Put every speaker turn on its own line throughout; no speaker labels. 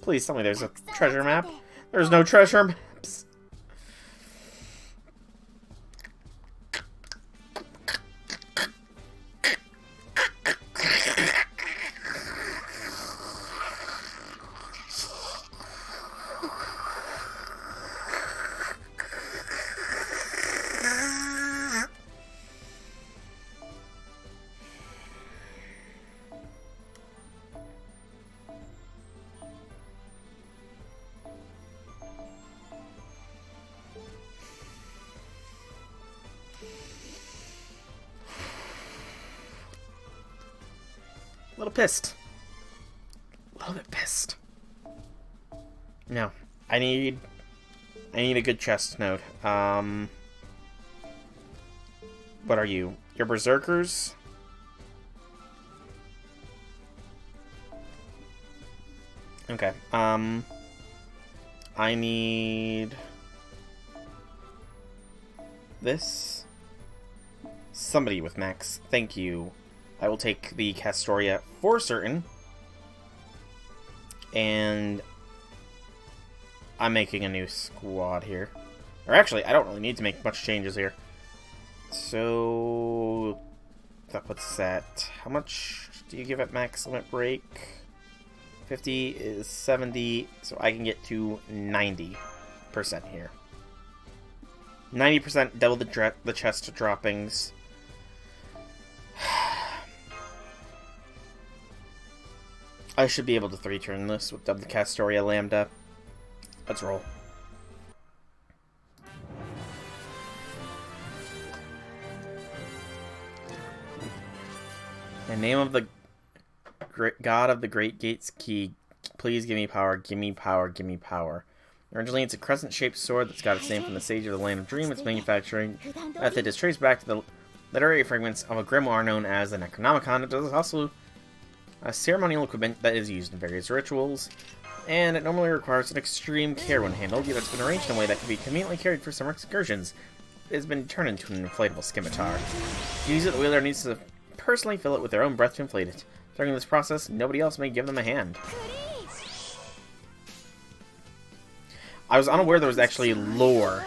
Please tell me there's a treasure map. There's no treasure maps. A little pissed. A little bit pissed. No. I need a good chest node. What are you? You're berserkers? Okay. I need this. Somebody with max. Thank you. I will take the Castoria for certain. And I'm making a new squad here. Or actually, I don't really need to make much changes here. So that puts us at... How much do you give at max limit break? 50 is 70, so I can get to 90% here. 90% double the chest droppings. I should be able to 3-turn this with double Castoria Lambda. Let's roll. In the name of the God of the Great Gates Key, please give me power, give me power, give me power. Originally, it's a crescent-shaped sword that's got its name from the sage of the Land of Dream. Its manufacturing method is traced back to the literary fragments of a grimoire known as the Necronomicon. It is also a ceremonial equipment that is used in various rituals, and it normally requires an extreme care when handled, yet it's been arranged in a way that can be conveniently carried for summer excursions. It has been turned into an inflatable scimitar. To use it, the wielder needs to personally fill it with their own breath to inflate it. During this process, nobody else may give them a hand. I was unaware there was actually lore.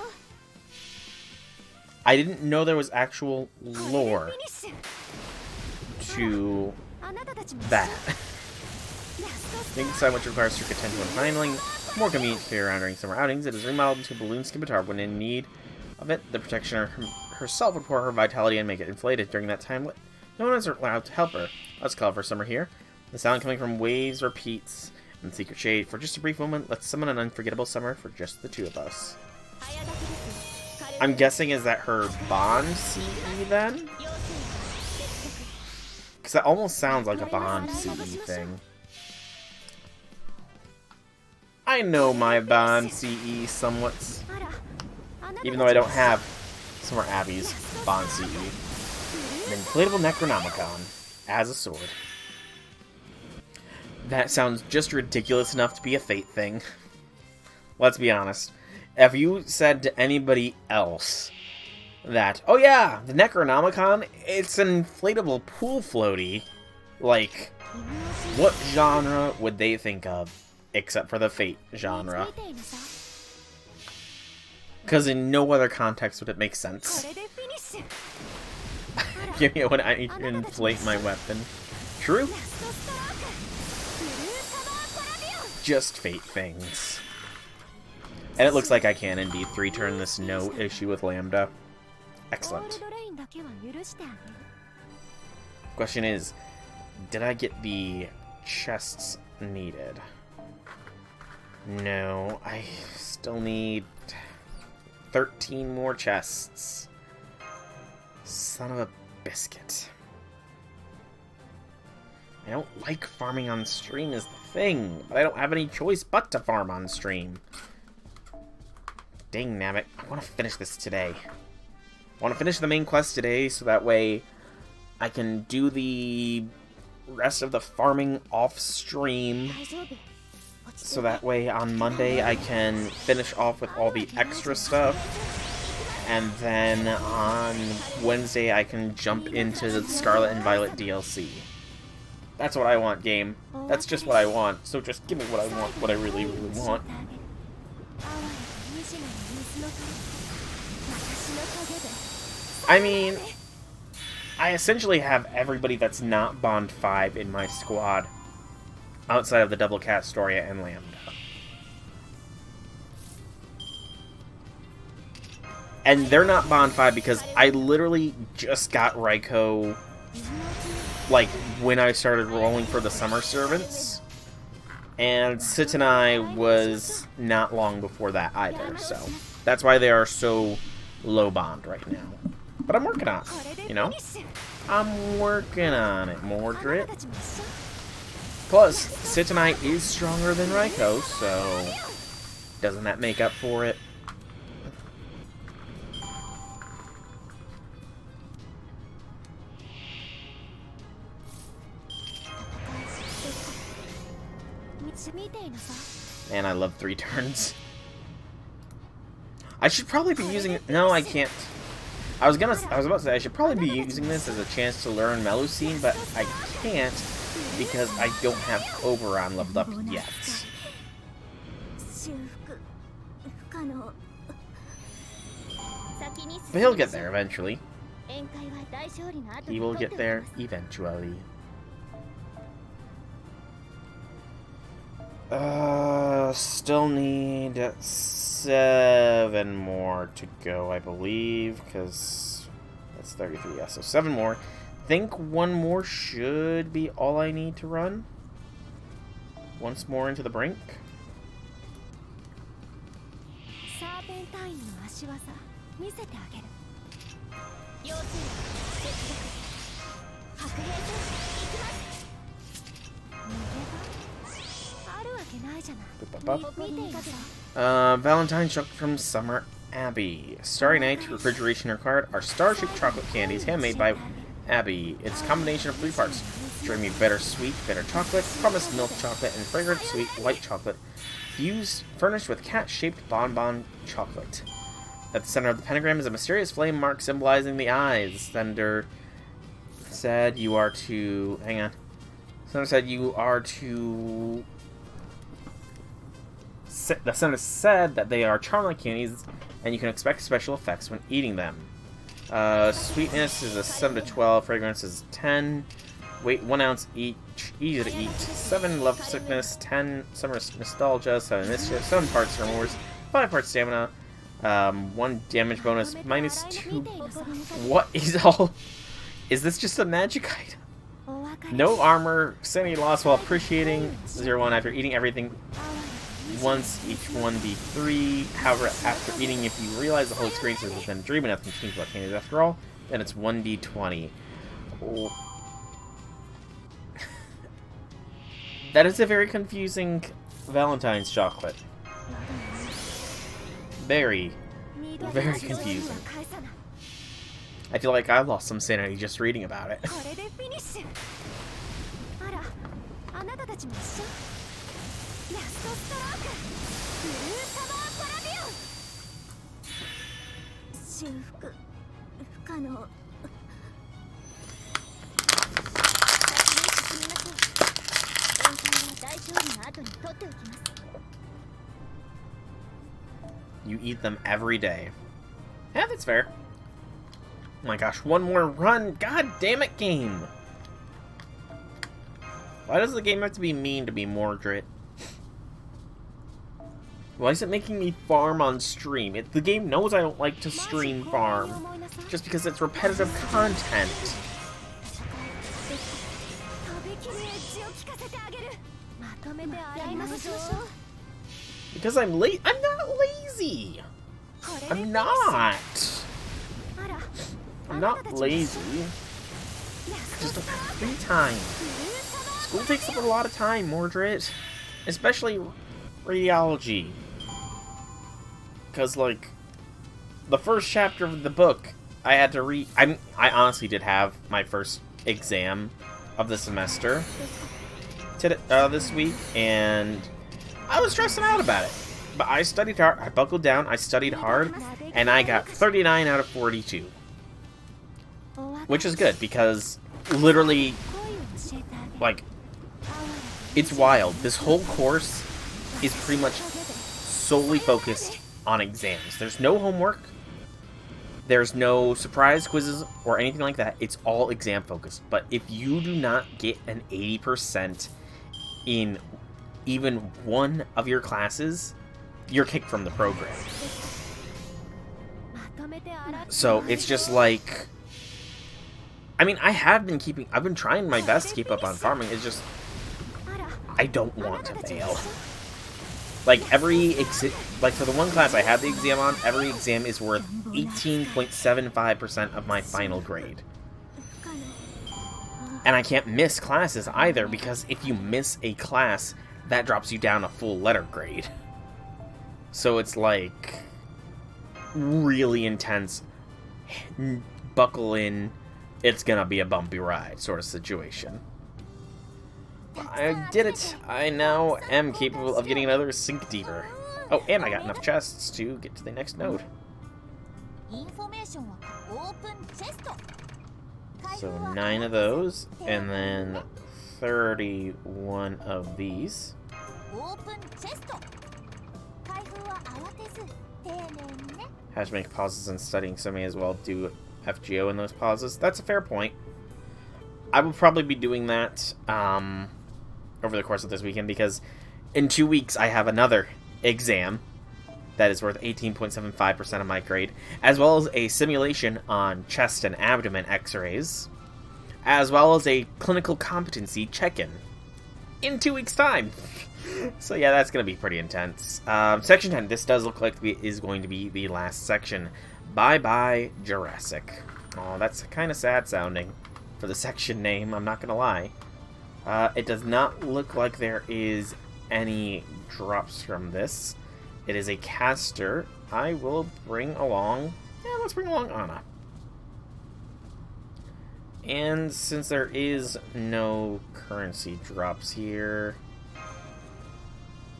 I didn't know there was actual lore to that. You can decide which requires strict attention when handling. More convenient to carry around during summer outings, it is remodeled into a balloon scimitar. When in need of it, the practitioner herself would pour her vitality and make it inflated. During that time, no one is allowed to help her. Let's call for summer here. The sound coming from waves repeats in the secret shade. For just a brief moment, let's summon an unforgettable summer for just the two of us. I'm guessing, is that her bond CE then? Because that almost sounds like a bond CE thing. I know my bond CE somewhat. Even though I don't have Summer Abbey's bond CE. An inflatable Necronomicon as a sword. That sounds just ridiculous enough to be a Fate thing. Let's be honest. If you said to anybody else that, oh yeah, the Necronomicon, it's an inflatable pool floaty, like, what genre would they think of except for the Fate genre? Because in no other context would it make sense. Give me when I inflate my weapon. True. Just Fate things. And it looks like I can indeed 3-turn this no issue with Lambda. Excellent. Question is, did I get the chests needed? No, I still need 13 more chests. Son of a biscuit. I don't like farming on stream is the thing, but I don't have any choice but to farm on stream. Dang nabbit, I want to finish this today. I want to finish the main quest today, so that way I can do the rest of the farming off stream. So that way on Monday I can finish off with all the extra stuff. And then on Wednesday I can jump into the Scarlet and Violet DLC. That's what I want, game. That's just what I want. So just give me what I want, what I really, really want. I mean, I essentially have everybody that's not Bond 5 in my squad, outside of the Double Cat, Storia, and Lambda. And they're not Bond 5 because I literally just got Raiko, like, when I started rolling for the Summer Servants. And Sitanai was not long before that either, so that's why they are so low Bond right now. But I'm working on it, you know? I'm working on it, Mordred. Plus, Sitanai is stronger than Raiko, so doesn't that make up for it? Man, I love 3 turns. I should probably be using it. No, I can't. I was about to say I should probably be using this as a chance to learn Melusine, but I can't because I don't have Oberon leveled up yet. But he'll get there eventually. He will get there eventually. Still need 7 more to go, I believe, because that's 33, yeah, so 7 more. Think 1 more should be all I need to run. Once more into the brink. Valentine's chocolate from Summer Abbey. Starry Night refrigeration or card are star-shaped chocolate candies handmade by Abbey. It's a combination of 3 parts. Dreamy bittersweet bitter chocolate, promised milk chocolate, and fragrant sweet white chocolate, furnished with cat-shaped bonbon chocolate. At the center of the pentagram is a mysterious flame mark symbolizing the eyes. Thunder said you are to... Hang on. Thunder said you are to... The Senator said that they are charm-like candies, and you can expect special effects when eating them. Sweetness is a 7 to 12, fragrance is 10, weight 1 ounce each, easy to eat, 7 love sickness, 10 summer nostalgia, 7 mischief, 7 parts remorse, 5 parts stamina, 1 damage bonus, minus 2. What is all? Is this just a magic item? No armor, sanity loss while appreciating, 0-1 after eating everything. Once each 1d3. However, after eating, if you realize the whole experience is within a dream and nothing changed about candies after all, then it's 1d20. Oh. That is a very confusing Valentine's chocolate. Very, very confusing. I feel like I lost some sanity just reading about it. You eat them every day. Yeah, that's fair. Oh my gosh, 1 more run! God damn it, game! Why does the game have to be mean to be Mordred? Why is it making me farm on stream? The game knows I don't like to stream farm, just because it's repetitive content. Because I'm late. I'm not lazy. I'm not. I'm not lazy. Just don't have free time. School takes up a lot of time, Mordred. Especially radiology. Because, like, the first chapter of the book, I had to read... I honestly did have my first exam of the semester this week, and I was stressing out about it. But I studied hard, I buckled down, I studied hard, and I got 39 out of 42. Which is good, because literally, like, It's wild. This whole course is pretty much solely focused on exams. There's no homework. There's no surprise quizzes or anything like that. It's all exam focused. But if you do not get an 80% in even one of your classes, you're kicked from the program. So it's just like, I mean, I've been trying my best to keep up on farming. It's just, I don't want to fail. Like, like for the one class I had the exam on, every exam is worth 18.75% of my final grade. And I can't miss classes either, because if you miss a class, that drops you down a full letter grade. So it's like, really intense, buckle in, it's gonna be a bumpy ride sort of situation. I did it! I now am capable of getting another sink deeper. Oh, and I got enough chests to get to the next node. So 9 of those, and then 31 of these. Had to make pauses in studying, so I may as well do FGO in those pauses. That's a fair point. I will probably be doing that over the course of this weekend, because in 2 weeks I have another exam that is worth 18.75% of my grade, as well as a simulation on chest and abdomen x-rays, as well as a clinical competency check-in in 2 weeks' time. So yeah, that's going to be pretty intense. Section 10, this does look like it is going to be the last section. Bye-bye, Jurassic. Oh, that's kind of sad sounding for the section name, I'm not going to lie. It does not look like there is any drops from this. It is a caster. I will bring along... Yeah, let's bring along Anna. And since there is no currency drops here...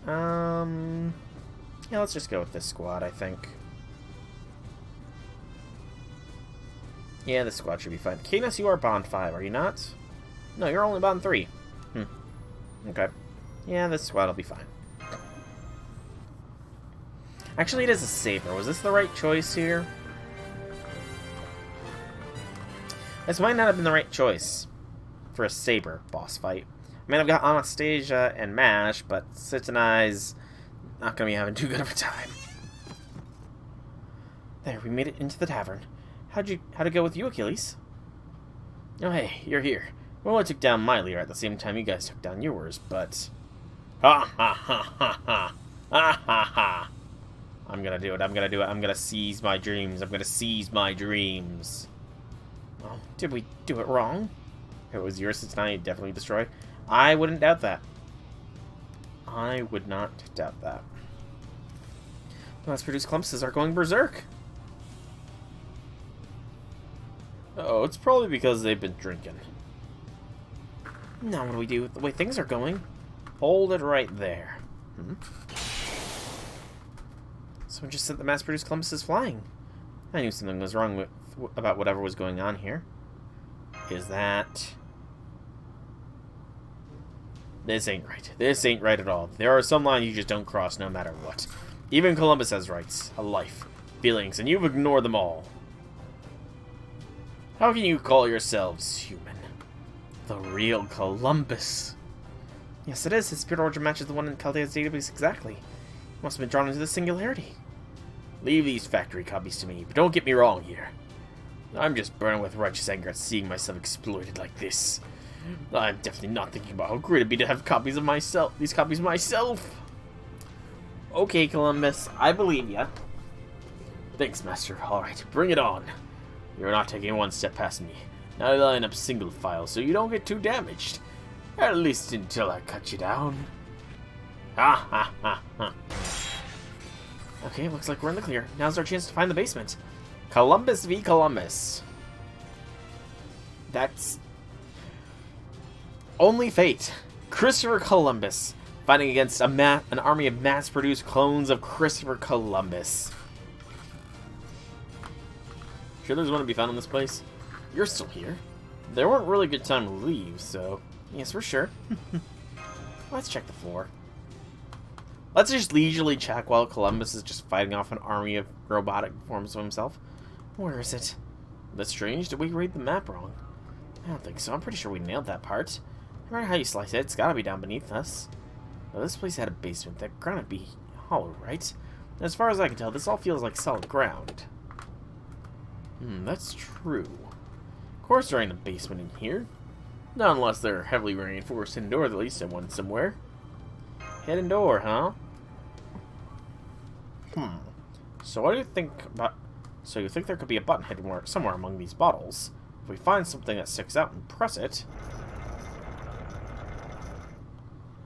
Yeah, let's just go with this squad, I think. Yeah, this squad should be fine. Cadence, you are Bond 5, are you not? No, you're only Bond 3. Okay. Yeah, this squad will be fine. Actually, it is a saber. Was this the right choice here? This might not have been the right choice for a saber boss fight. I mean, I've got Anastasia and Mash, but Sitz and I's not going to be having too good of a time. There, we made it into the tavern. How'd it go with you, Achilles? Oh, hey, you're here. Well, I took down my leader at the same time you guys took down yours, but... Ha ha ha ha ha! Ha ha ha! I'm gonna do it, I'm gonna seize my dreams, Oh, did we do it wrong? If it was yours, it's not definitely destroy. I wouldn't doubt that. I would not doubt that. Mass-produced clumps are going berserk. Oh, it's probably because they've been drinking. Now what do we do with the way things are going? Hold it right there. Someone just said the mass-produced clumps is flying. I knew something was wrong about whatever was going on here. Is that... This ain't right. This ain't right at all. There are some lines you just don't cross no matter what. Even Columbus has rights, a life, feelings, and you've ignored them all. How can you call yourselves human? The real Columbus. Yes, it is. His spirit origin matches the one in Chaldea's database exactly. He must have been drawn into the singularity. Leave these factory copies to me, but don't get me wrong here. I'm just burning with righteous anger at seeing myself exploited like this. I'm definitely not thinking about how great it'd be to have copies of myself. These copies myself. Okay, Columbus, I believe ya. Thanks, Master. Alright, bring it on. You're not taking one step past me. Now line up single file so you don't get too damaged. At least until I cut you down. Ha ha ha ha. Okay, looks like we're in the clear. Now's our chance to find the basement. Columbus v. Columbus. That's... only fate. Christopher Columbus fighting against an army of mass-produced clones of Christopher Columbus. Sure there's one to be found in this place? You're still here. There weren't really good time to leave, so... Yes, for sure. Let's check the floor. Let's just leisurely check while Columbus is just fighting off an army of robotic forms of himself. Where is it? That's strange. Did we read the map wrong? I don't think so. I'm pretty sure we nailed that part. No matter how you slice it, it's gotta be down beneath us. Well, this place had a basement. That ground would be hollow, right? As far as I can tell, this all feels like solid ground. That's true. Of course there ain't a basement in here. Not unless they're heavily reinforced hidden door, at least in one somewhere. Hidden door, huh? So what do you think about... So you think there could be a button hidden somewhere among these bottles? If we find something that sticks out and press it...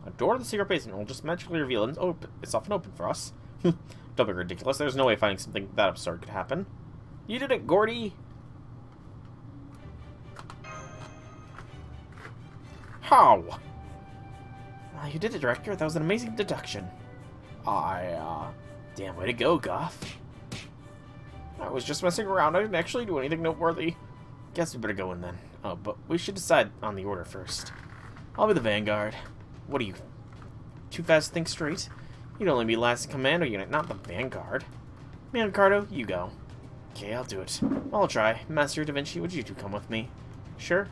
A door to the secret basement will just magically reveal and it's often open for us. Don't be ridiculous. There's no way finding something that absurd could happen. You did it, Gordy! How? You did it, Director. That was an amazing deduction. Damn way to go, Goff. I was just messing around. I didn't actually do anything noteworthy. Guess we better go in then. Oh, but we should decide on the order first. I'll be the Vanguard. What are you? Too fast to think straight? You'd only be last in Commando Unit, not the Vanguard. Man, Ricardo, you go. Okay, I'll do it. I'll try. Master Da Vinci, would you two come with me? Sure?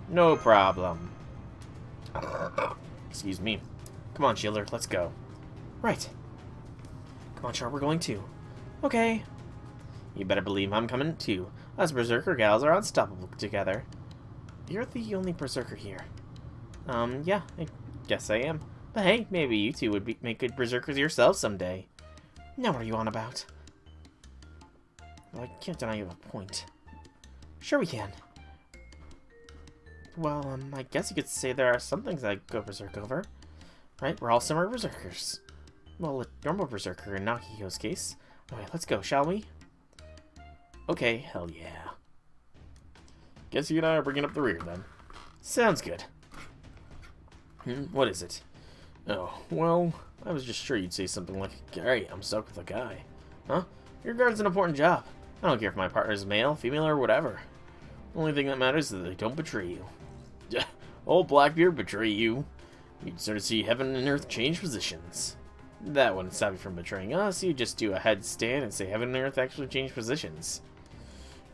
No problem. Excuse me. Come on, Shielder, let's go. Right. Come on, Char, we're going too. Okay. You better believe I'm coming too. Us Berserker gals are unstoppable together. You're the only Berserker here. Yeah, I guess I am. But hey, maybe you two would make good Berserkers yourselves someday. Now what are you on about? Well, I can't deny you have a point. Sure we can. Well, I guess you could say there are some things I'd go berserk over. Right? We're all summer berserkers. Well, a normal berserker in Nakihiko's case. Okay, let's go, shall we? Okay, hell yeah. Guess you and I are bringing up the rear, then. Sounds good. What is it? Oh, well, I was just sure you'd say something like, Gary, I'm stuck with a guy. Huh? Your guard's an important job. I don't care if my partner's male, female, or whatever. The only thing that matters is that they don't betray you. Old Blackbeard betray you? You'd sort of see heaven and earth change positions. That wouldn't stop you from betraying us. You'd just do a headstand and say heaven and earth actually change positions.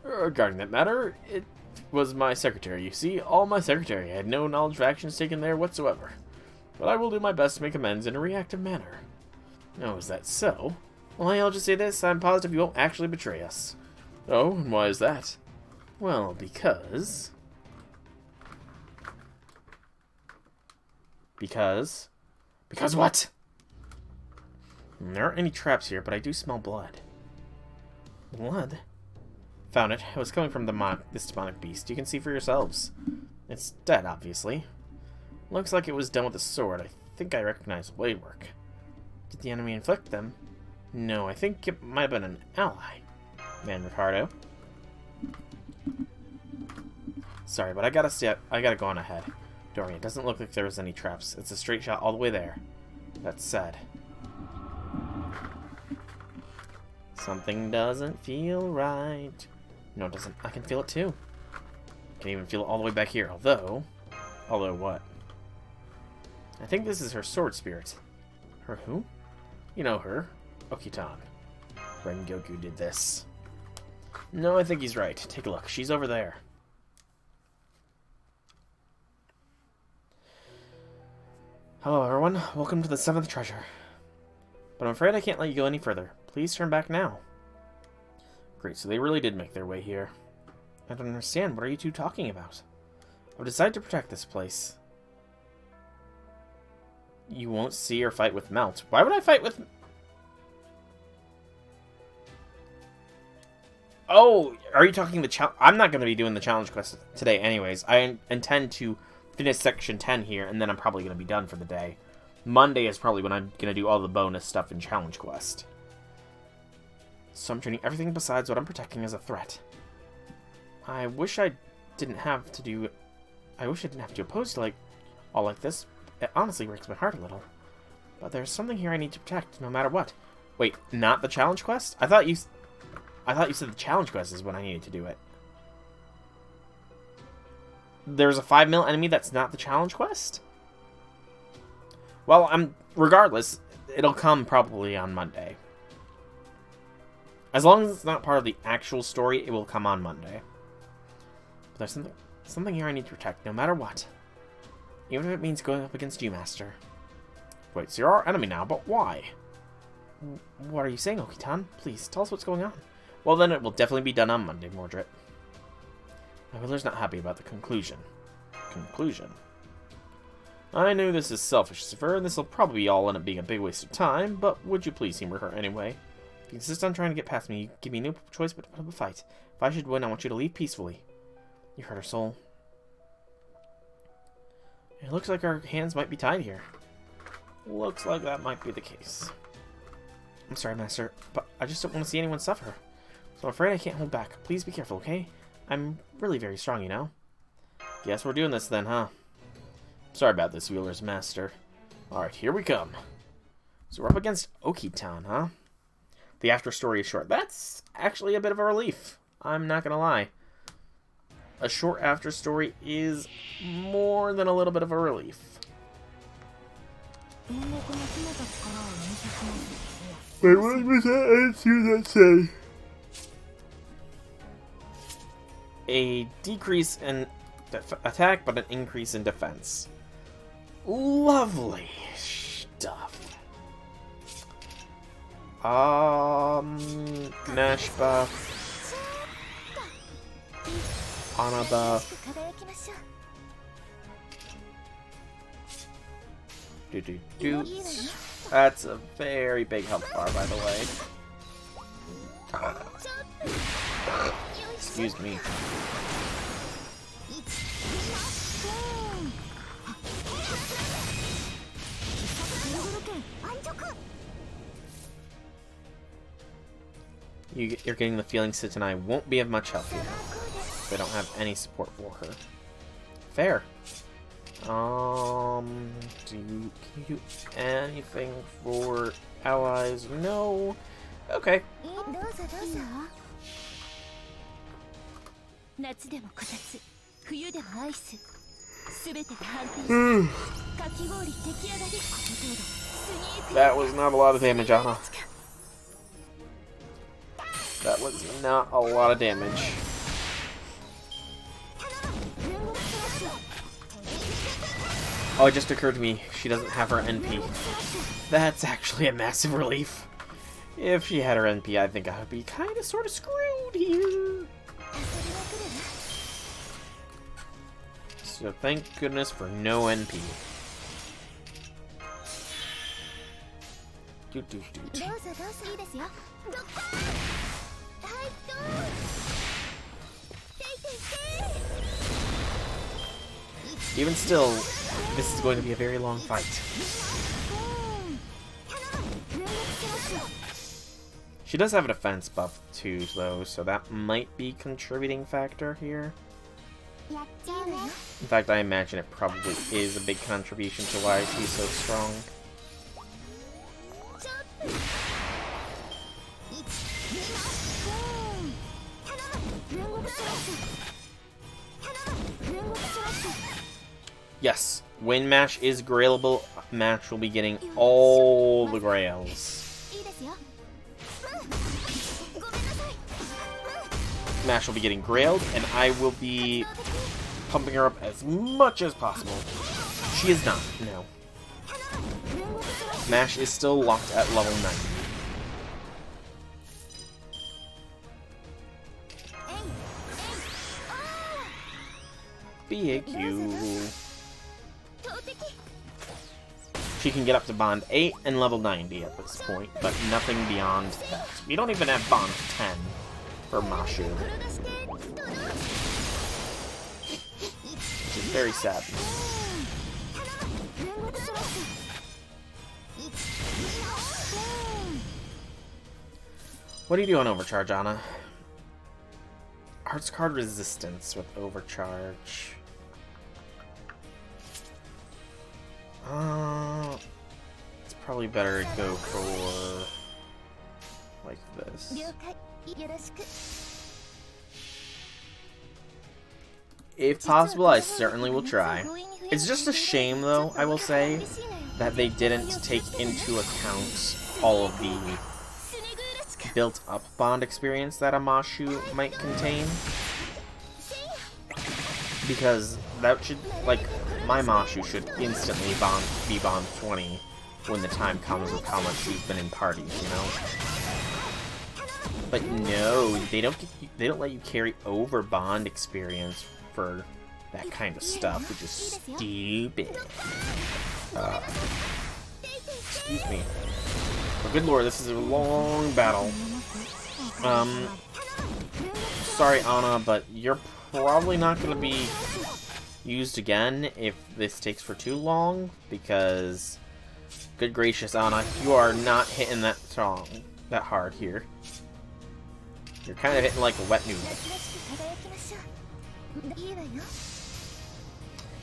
Regarding that matter, it was my secretary, you see. All my secretary. I had no knowledge of actions taken there whatsoever. But I will do my best to make amends in a reactive manner. Oh, is that so? Well, I'll just say this. I'm positive you won't actually betray us. Oh, and why is that? Well, because... Because what? There aren't any traps here, but I do smell blood. Blood? Found it. It was coming from this demonic beast. You can see for yourselves. It's dead, obviously. Looks like it was done with a sword. I think I recognize blade work. Did the enemy inflict them? No, I think it might have been an ally. Man, Ricardo. Sorry, but I gotta go on ahead. Dorian, it doesn't look like there was any traps. It's a straight shot all the way there. That's sad. Something doesn't feel right. No, it doesn't. I can feel it too. I can even feel it all the way back here. Although what? I think this is her sword spirit. Her who? You know her. Okitan. Rengoku did this. No, I think he's right. Take a look. She's over there. Hello, everyone. Welcome to the 7th treasure. But I'm afraid I can't let you go any further. Please turn back now. Great, so they really did make their way here. I don't understand. What are you two talking about? I've decided to protect this place. You won't see or fight with Melt. Why would I fight with... Oh, are you talking the challenge? I'm not going to be doing the challenge quest today anyways. I intend to finish section 10 here, and then I'm probably going to be done for the day. Monday is probably when I'm going to do all the bonus stuff in challenge quest. So I'm treating everything besides what I'm protecting as a threat. I wish I didn't have to do... I wish I didn't have to oppose to all like this. It honestly breaks my heart a little. But there's something here I need to protect, no matter what. Wait, not the challenge quest? I thought you said the challenge quest is when I needed to do it. There's a 5 mil enemy that's not the challenge quest? Well, regardless, it'll come probably on Monday. As long as it's not part of the actual story, it will come on Monday. But there's something here I need to protect, no matter what. Even if it means going up against you, Master. Wait, so you're our enemy now, but why? What are you saying, Okitan? Please, tell us what's going on. Well, then it will definitely be done on Monday, Mordred. My ruler's not happy about the conclusion. Conclusion? I know this is selfish of her, and this will probably all end up being a big waste of time, but would you please humor her anyway? If you insist on trying to get past me, you give me no choice but to put up a fight. If I should win, I want you to leave peacefully. You hurt her soul. It looks like our hands might be tied here. Looks like that might be the case. I'm sorry, Master, but I just don't want to see anyone suffer. So I'm afraid I can't hold back. Please be careful, okay? I'm really very strong, you know? Guess we're doing this then, huh? Sorry about this, Wheeler's Master. Alright, here we come. So we're up against Okitan, huh? The after story is short. That's actually a bit of a relief. I'm not gonna lie. A short after story is more than a little bit of a relief. Wait, what was that answer that say? A decrease in attack, but an increase in defense. Lovely stuff. Nash buff. Ana buff. That's a very big health bar, by the way. Excuse me. You're getting the feeling Sit and I won't be of much help here. They don't have any support for her. Fair. Can you do anything for allies? No. Okay. That was not a lot of damage, Anna. That was not a lot of damage. Oh, it just occurred to me, she doesn't have her NP. That's actually a massive relief. If she had her NP, I think I would be kind of sort of screwed here. So thank goodness for no NP. Even still, this is going to be a very long fight. She does have a defense buff too, though, so that might be a contributing factor here. In fact, I imagine it probably is a big contribution to why she's so strong. Yes, when Mash is grailable, Mash will be getting all the grails. Mash will be getting grailed, and I will be pumping her up as much as possible. She is not, no. Mash is still locked at level 90. BAQ. She can get up to Bond 8 and level 90 at this point, but nothing beyond that. We don't even have Bond 10 for Mashu. Which is very sad. What do you do on Overcharge, Anna? Hearts card resistance with Overcharge. It's probably better to go for like this. If possible, I certainly will try. It's just a shame, though, I will say, that they didn't take into account all of the built-up bond experience that a Mashu might contain. Because that should, like, my Mashu should instantly be bond 20 when the time comes with how much she's been in parties, you know? But no, they don't let you carry over bond experience for that kind of stuff, which is stupid. Excuse me. Oh, good lord, this is a long battle. Sorry, Anna, but you're probably not going to be used again if this takes for too long, because, good gracious, Anna, you are not hitting that strong, that hard here. You're kind of hitting like a wet noodle.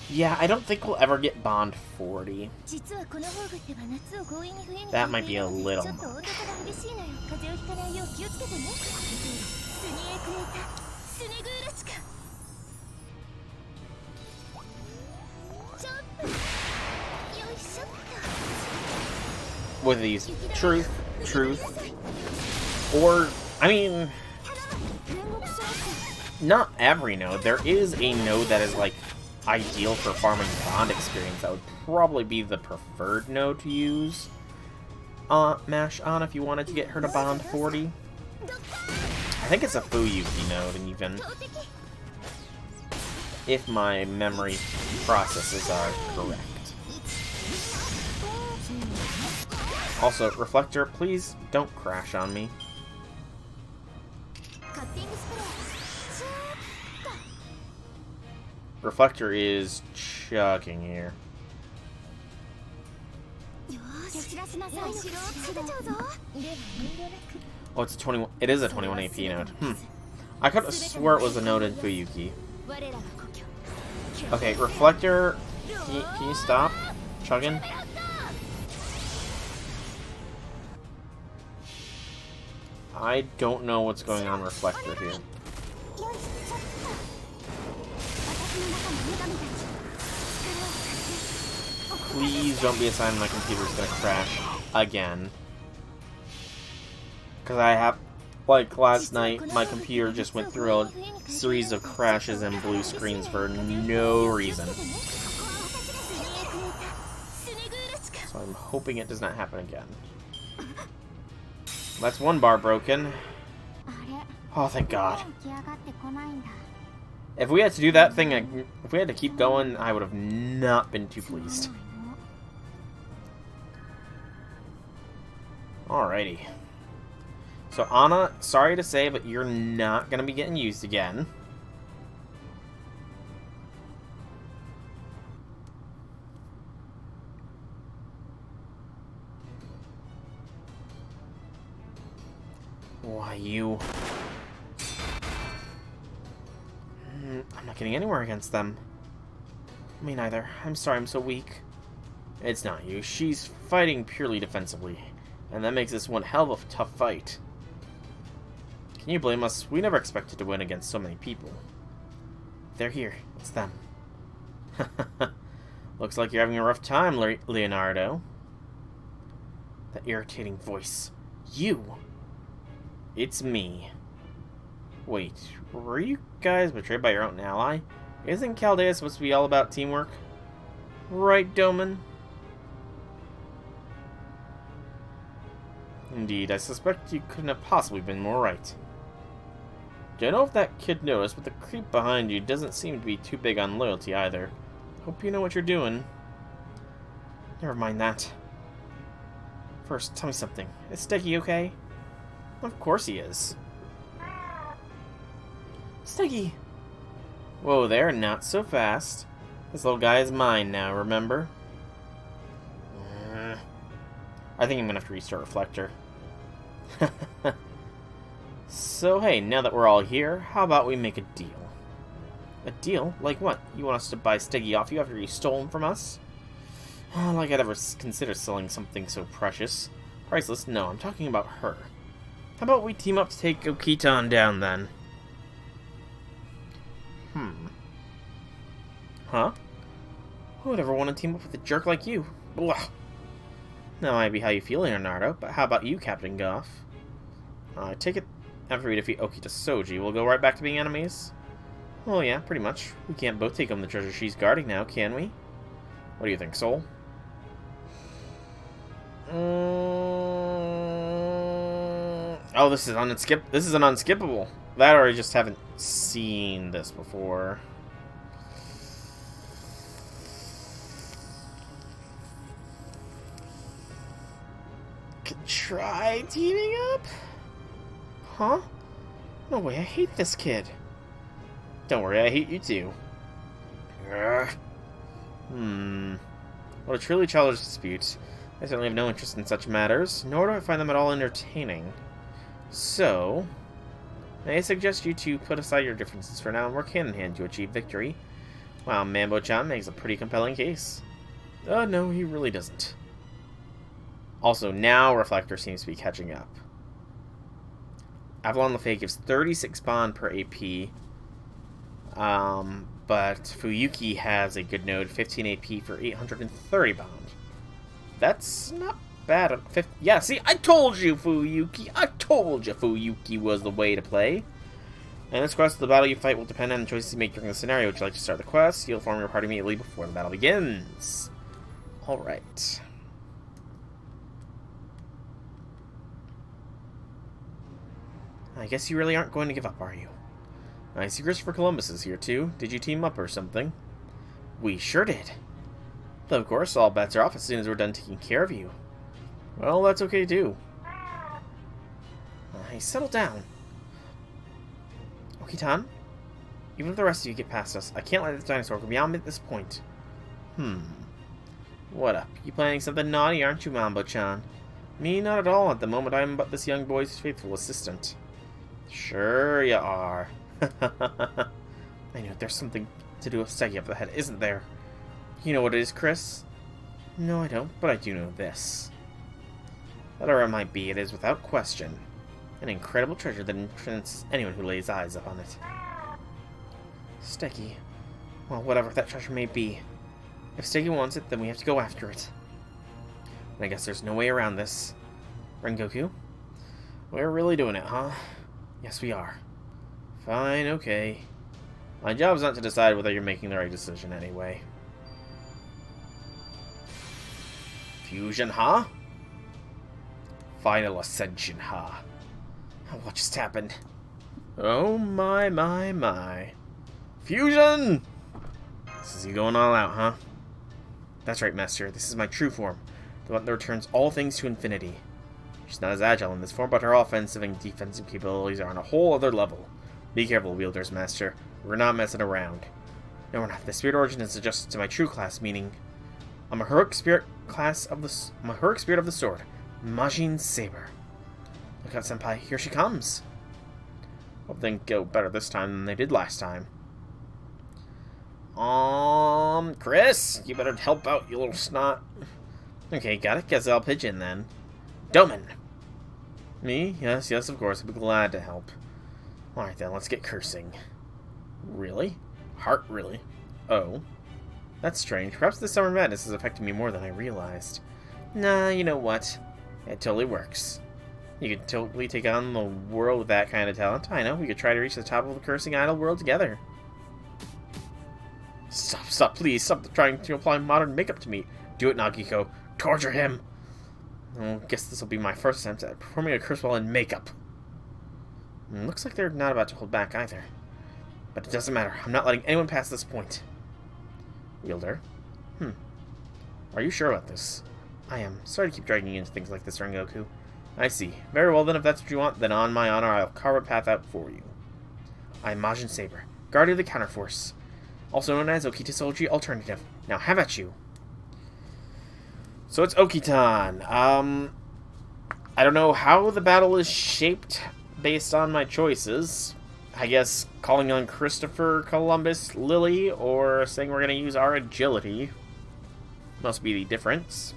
Yeah, I don't think we'll ever get Bond 40. That might be a little much. With these, truth, or, I mean, not every node. There is a node that is, like, ideal for farming bond experience. That would probably be the preferred node to use. Mash on if you wanted to get her to bond 40. I think it's a Fuyuki node, and even if my memory processes are correct. Also, Reflector, please don't crash on me. Reflector is chugging here. Oh, it's a 21. It is a 21 AP node. I could have swore it was a node in Fuyuki. Okay, Reflector, can you stop chugging? I don't know what's going on, Reflector, here. Please don't be a sign my computer's gonna crash again. Because I have, like last night, my computer just went through a series of crashes and blue screens for no reason. So I'm hoping it does not happen again. That's one bar broken. Oh, thank God. If we had to do that thing, if we had to keep going, I would have not been too pleased. Alrighty. So, Anna, sorry to say, but you're not going to be getting used again. Why, you... I'm not getting anywhere against them. Me neither. I'm sorry I'm so weak. It's not you. She's fighting purely defensively. And that makes this one hell of a tough fight. Can you blame us? We never expected to win against so many people. They're here. It's them. Looks like you're having a rough time, Leonardo. That irritating voice. You! It's me. Wait, were you guys betrayed by your own ally? Isn't Chaldea supposed to be all about teamwork? Right, Doman? Indeed, I suspect you couldn't have possibly been more right. Don't know if that kid noticed, but the creep behind you doesn't seem to be too big on loyalty either. Hope you know what you're doing. Never mind that. First, tell me something. Is Steggy okay? Of course he is. Steggy! Whoa there, not so fast. This little guy is mine now, remember? I think I'm gonna have to restart Reflector. So hey, now that we're all here, how about we make a deal? A deal? Like what? You want us to buy Steggy off you after you stole him from us? Like I'd ever consider selling something so precious. Priceless? No, I'm talking about her. How about we team up to take Okitan down then? Huh? Who would ever want to team up with a jerk like you? Blah. That might be how you feel, Leonardo, but how about you, Captain Goff? I take it after we defeat Okita Soji, we'll go right back to being enemies? Oh yeah, pretty much. We can't both take home the treasure she's guarding now, can we? What do you think, Soul? Oh, this is an unskippable. That or I just haven't seen this before. Could try teaming up? Huh? No way, I hate this kid. Don't worry, I hate you too. What a truly childish dispute. I certainly have no interest in such matters, nor do I find them at all entertaining. So, may I suggest you two put aside your differences for now and work hand in hand to achieve victory? Wow, Mambo-chan makes a pretty compelling case. No, he really doesn't. Also, now Reflector seems to be catching up. Avalon LaFay gives 36 bond per AP. But Fuyuki has a good node, 15 AP for 830 bond. That's not bad. Yeah, see, I told you, Fuyuki. I told you Fuyuki was the way to play. And this quest, the battle you fight will depend on the choices you make during the scenario. Would you like to start the quest? You'll form your party immediately before the battle begins. Alright. I guess you really aren't going to give up, are you? I see Christopher Columbus is here, too. Did you team up or something? We sure did. Though, of course, all bets are off as soon as we're done taking care of you. Well, that's okay, too. Hey, settle down. Okitan, even if the rest of you get past us, I can't let this dinosaur go beyond me at this point. What up? You planning something naughty, aren't you, Mambo-chan? Me, not at all. At the moment, I am but this young boy's faithful assistant. Sure you are. I knew there's something to do with Segi up the head, isn't there? You know what it is, Chris? No, I don't, but I do know this. Whatever it might be, it is without question an incredible treasure that entrances anyone who lays eyes upon it. Steggy. Well, whatever that treasure may be. If Steggy wants it, then we have to go after it. And I guess there's no way around this. Rengoku? We're really doing it, huh? Yes, we are. Fine, okay. My job's not to decide whether you're making the right decision anyway. Fusion, huh? Final Ascension, huh? What just happened? Oh my, my, my. Fusion! This is you going all out, huh? That's right, Master. This is my true form. The one that returns all things to infinity. She's not as agile in this form, but her offensive and defensive capabilities are on a whole other level. Be careful, Wielders, Master. We're not messing around. No, we're not. The spirit origin is adjusted to my true class, meaning I'm a heroic spirit of the sword. Majin Saber. Look out, Senpai. Here she comes. Hope things go better this time than they did last time. Chris, you better help out, you little snot. Okay, got it. Guess I'll pitch in then. Doman. Me? Yes, of course. I'd be glad to help. Alright then, let's get cursing. Really? Heart, really? Oh. That's strange. Perhaps this summer madness is affecting me more than I realized. Nah, you know what? It totally works. You could totally take on the world with that kind of talent. I know, we could try to reach the top of the cursing idol world together. Stop, please. Stop trying to apply modern makeup to me. Do it, Nagiko. Torture him. I guess this will be my first attempt at performing a curse while in makeup. Looks like they're not about to hold back either. But it doesn't matter. I'm not letting anyone pass this point. Wielder? Are you sure about this? I am. Sorry to keep dragging you into things like this, Rengoku. I see. Very well then, if that's what you want, then on my honor, I'll carve a path out for you. I am Majin Saber, guardian of the counterforce, also known as Okita Soji Alternative. Now have at you. So it's Okitan. I don't know how the battle is shaped based on my choices. I guess calling on Christopher Columbus Lily or saying we're going to use our agility must be the difference.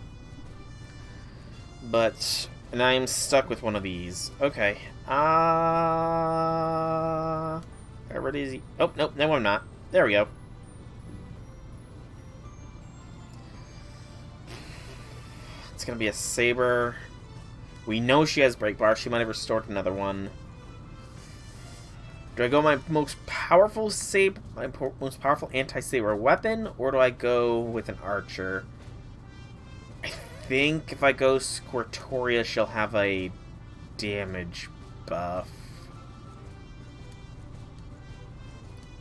But, and I'm stuck with one of these. Okay. Wherever it is. Oh, nope, no I'm not. There we go. It's gonna be a Saber. We know she has Break Bar. She might have restored another one. Do I go my most powerful most powerful anti-Saber weapon, or do I go with an archer? I think if I go Squirtoria, she'll have a damage buff.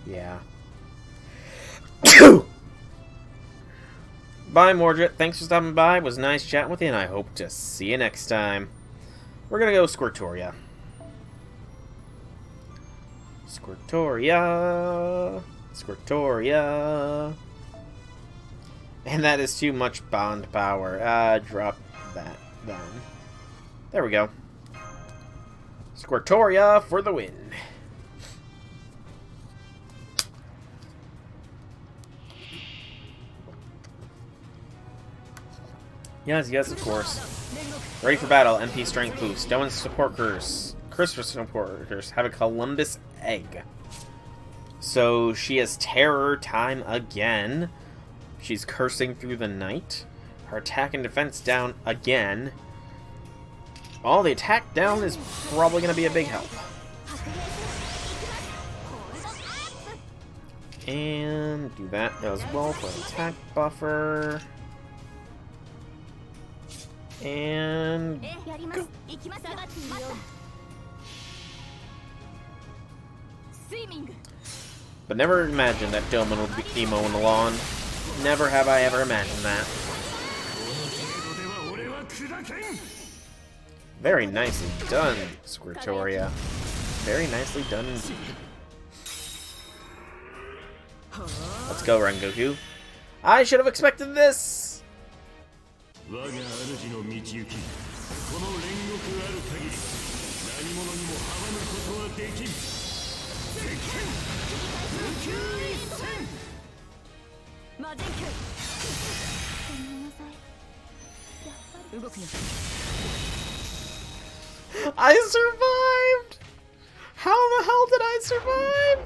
Yeah. Bye, Mordred. Thanks for stopping by. It was nice chatting with you, and I hope to see you next time. We're gonna go Squirtoria. Squirtoria. Squirtoria. And that is too much bond power. Drop that down. There we go. Squirtoria for the win. Yes, yes, of course. Ready for battle. MP strength boost. Stone's support curse. Christopher support curse. Have a Columbus egg. So she has terror time again. She's cursing through the night. Her attack and defense down again. Oh, the attack down is probably going to be a big help. And do that as well for an attack buffer. And go. But never imagined that Doman would be emo on the lawn. Never have I ever imagined that. Very nicely done, Squirtoria. Very nicely done indeed. Let's go, Rengoku. I should have expected this! I survived! How the hell did I survive?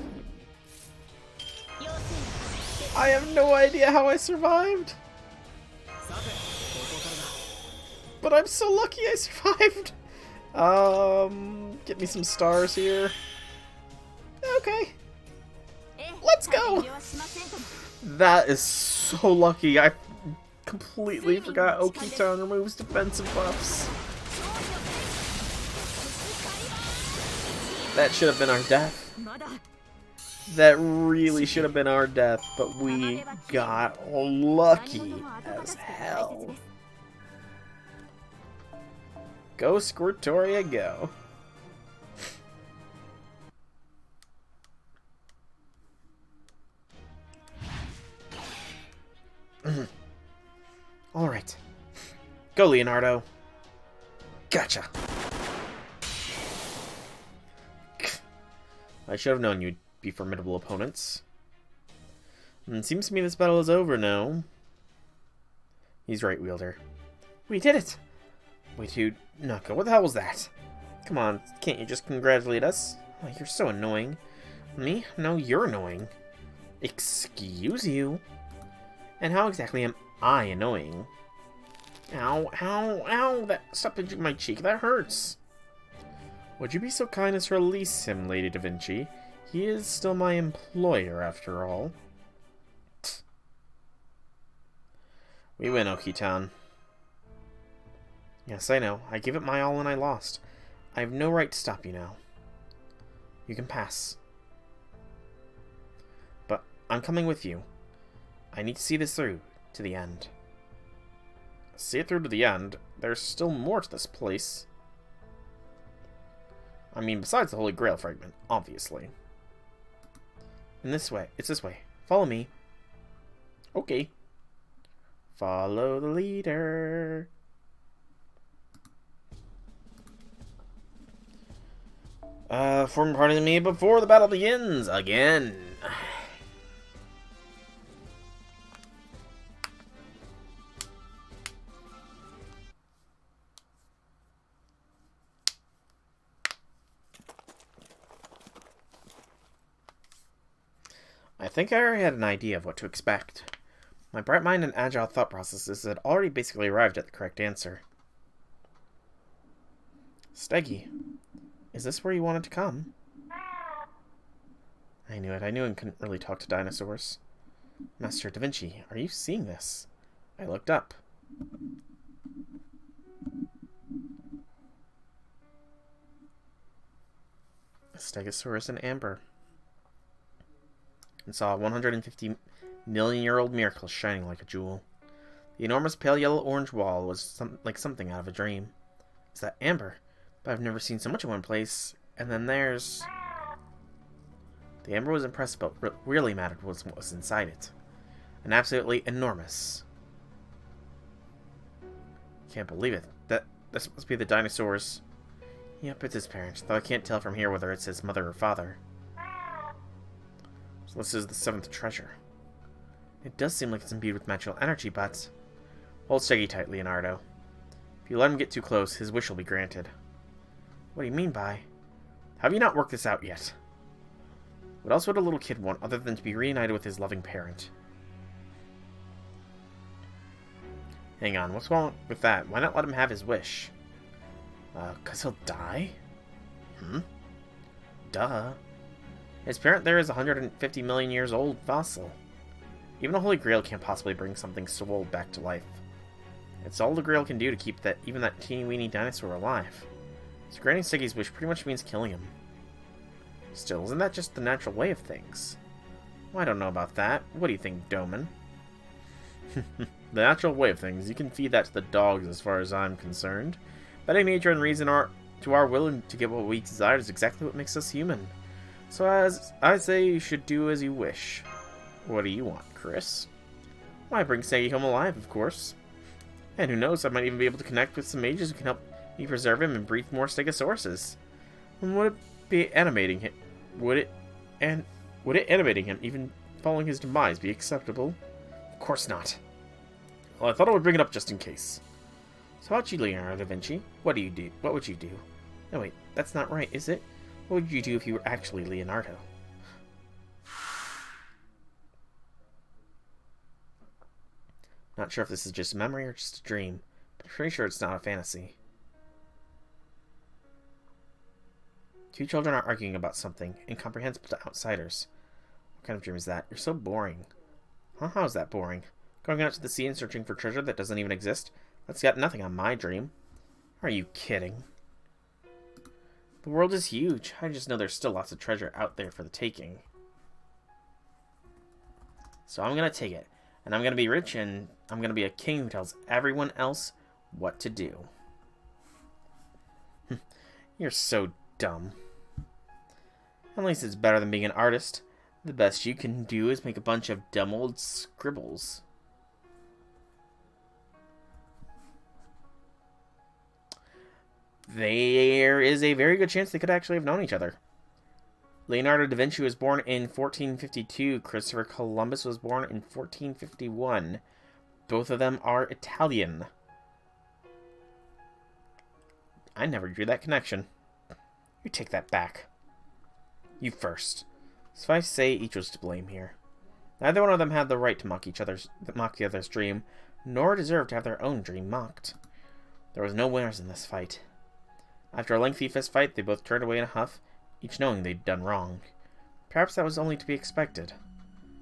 I have no idea how I survived. But I'm so lucky I survived. Get me some stars here. Okay. Let's go! That is so lucky. I completely forgot Okitan removes defensive buffs. That should have been our death. That really should have been our death, but we got lucky as hell. Go, Squirtoria, go. Alright. Go, Leonardo. Gotcha. I should have known you'd be formidable opponents. It seems to me this battle is over now. He's right, Wielder. We did it! Wait, dude, Naka, what the hell was that? Come on, can't you just congratulate us? Oh, you're so annoying. Me? No, you're annoying. Excuse you? And how exactly am I annoying? Ow, ow, ow, that stop pinching my cheek, that hurts. Would you be so kind as to release him, Lady Da Vinci? He is still my employer, after all. We win, Okitan. Yes, I know. I gave it my all and I lost. I have no right to stop you now. You can pass. But I'm coming with you. I need to see this through to the end. See it through to the end? There's still more to this place. I mean, besides the Holy Grail fragment, obviously. And this way. It's this way. Follow me. Okay. Follow the leader. Form part of me before the battle begins again. I think I already had an idea of what to expect. My bright mind and agile thought processes had already basically arrived at the correct answer. Steggy, is this where you wanted to come? I knew it. I knew I couldn't really talk to dinosaurs. Master Da Vinci, are you seeing this? I looked up. A Stegosaurus in amber. And saw a 150-million-year-old miracle shining like a jewel. The enormous pale yellow-orange wall was like something out of a dream. It's that amber, but I've never seen so much in one place. And then there's... The amber was impressive, but what really mattered was what was inside it. An absolutely enormous... Can't believe it. This must be the dinosaur's... Yep, it's his parent, though I can't tell from here whether it's his mother or father. So this is the 7th treasure. It does seem like it's imbued with magical energy, but... Hold Steggy tight, Leonardo. If you let him get too close, his wish will be granted. What do you mean by... Have you not worked this out yet? What else would a little kid want other than to be reunited with his loving parent? Hang on, what's wrong with that? Why not let him have his wish? 'Cause he'll die? Duh. His parent there is 150 million years old fossil. Even a Holy Grail can't possibly bring something so old back to life. It's all the Grail can do to keep even that teeny-weeny dinosaur alive. So granting Steggy's wish pretty much means killing him. Still, isn't that just the natural way of things? Well, I don't know about that. What do you think, Doman? The natural way of things. You can feed that to the dogs as far as I'm concerned. Bending nature and reason to our will and to get what we desire is exactly what makes us human. So as I say, you should do as you wish. What do you want, Chris? Why, bring Steggy home alive, of course. And who knows, I might even be able to connect with some mages who can help me preserve him and breed more Stegosauruses. And would it be animating him? Would it animating him, even following his demise, be acceptable? Of course not. Well, I thought I would bring it up just in case. So how about you, Leonardo da Vinci? What do you do? What would you do? No, wait, that's not right, is it? What would you do if you were actually Leonardo? Not sure if this is just a memory or just a dream, but I'm pretty sure it's not a fantasy. Two children are arguing about something, incomprehensible to outsiders. What kind of dream is that? You're so boring. Huh? How is that boring? Going out to the sea and searching for treasure that doesn't even exist? That's got nothing on my dream. Are you kidding? The world is huge. I just know there's still lots of treasure out there for the taking. So I'm gonna take it. And I'm gonna be rich, and I'm gonna be a king who tells everyone else what to do. You're so dumb. At least it's better than being an artist. The best you can do is make a bunch of dumb old scribbles. There is a very good chance they could actually have known each other. Leonardo da Vinci was born in 1452. Christopher Columbus was born in 1451. Both of them are Italian. I never drew that connection. You take that back. You first. Suffice to say, each was to blame here. Neither one of them had the right to mock the other's dream, nor deserved to have their own dream mocked. There was no winners in this fight. After a lengthy fistfight, they both turned away in a huff, each knowing they'd done wrong. Perhaps that was only to be expected.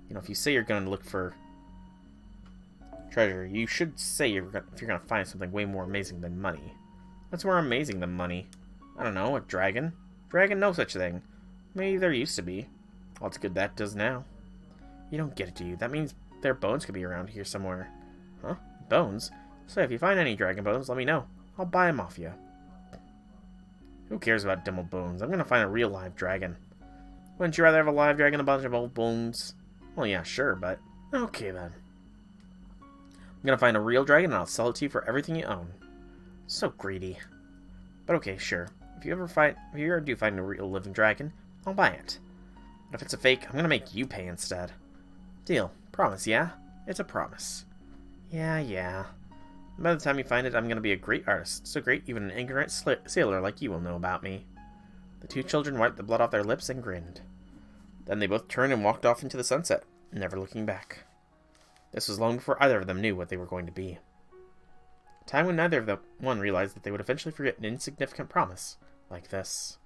You know, if you say you're going to look for treasure, you should say if you're going to find something way more amazing than money. What's more amazing than money? I don't know, a dragon? Dragon, no such thing. Maybe there used to be. Well, it's good that does now. You don't get it, do you? That means their bones could be around here somewhere. Huh? Bones? So if you find any dragon bones, let me know. I'll buy them off you. Who cares about dumb old bones? I'm gonna find a real live dragon. Wouldn't you rather have a live dragon than a bunch of old bones? Well, yeah, sure, but... Okay, then. I'm gonna find a real dragon and I'll sell it to you for everything you own. So greedy. But okay, sure. If you ever do find a real living dragon, I'll buy it. But if it's a fake, I'm gonna make you pay instead. Deal. Promise, yeah? It's a promise. Yeah. By the time you find it, I'm gonna be a great artist. So great, even an ignorant sailor like you will know about me. The two children wiped the blood off their lips and grinned. Then they both turned and walked off into the sunset, never looking back. This was long before either of them knew what they were going to be. A time when neither of them realized that they would eventually forget an insignificant promise like this.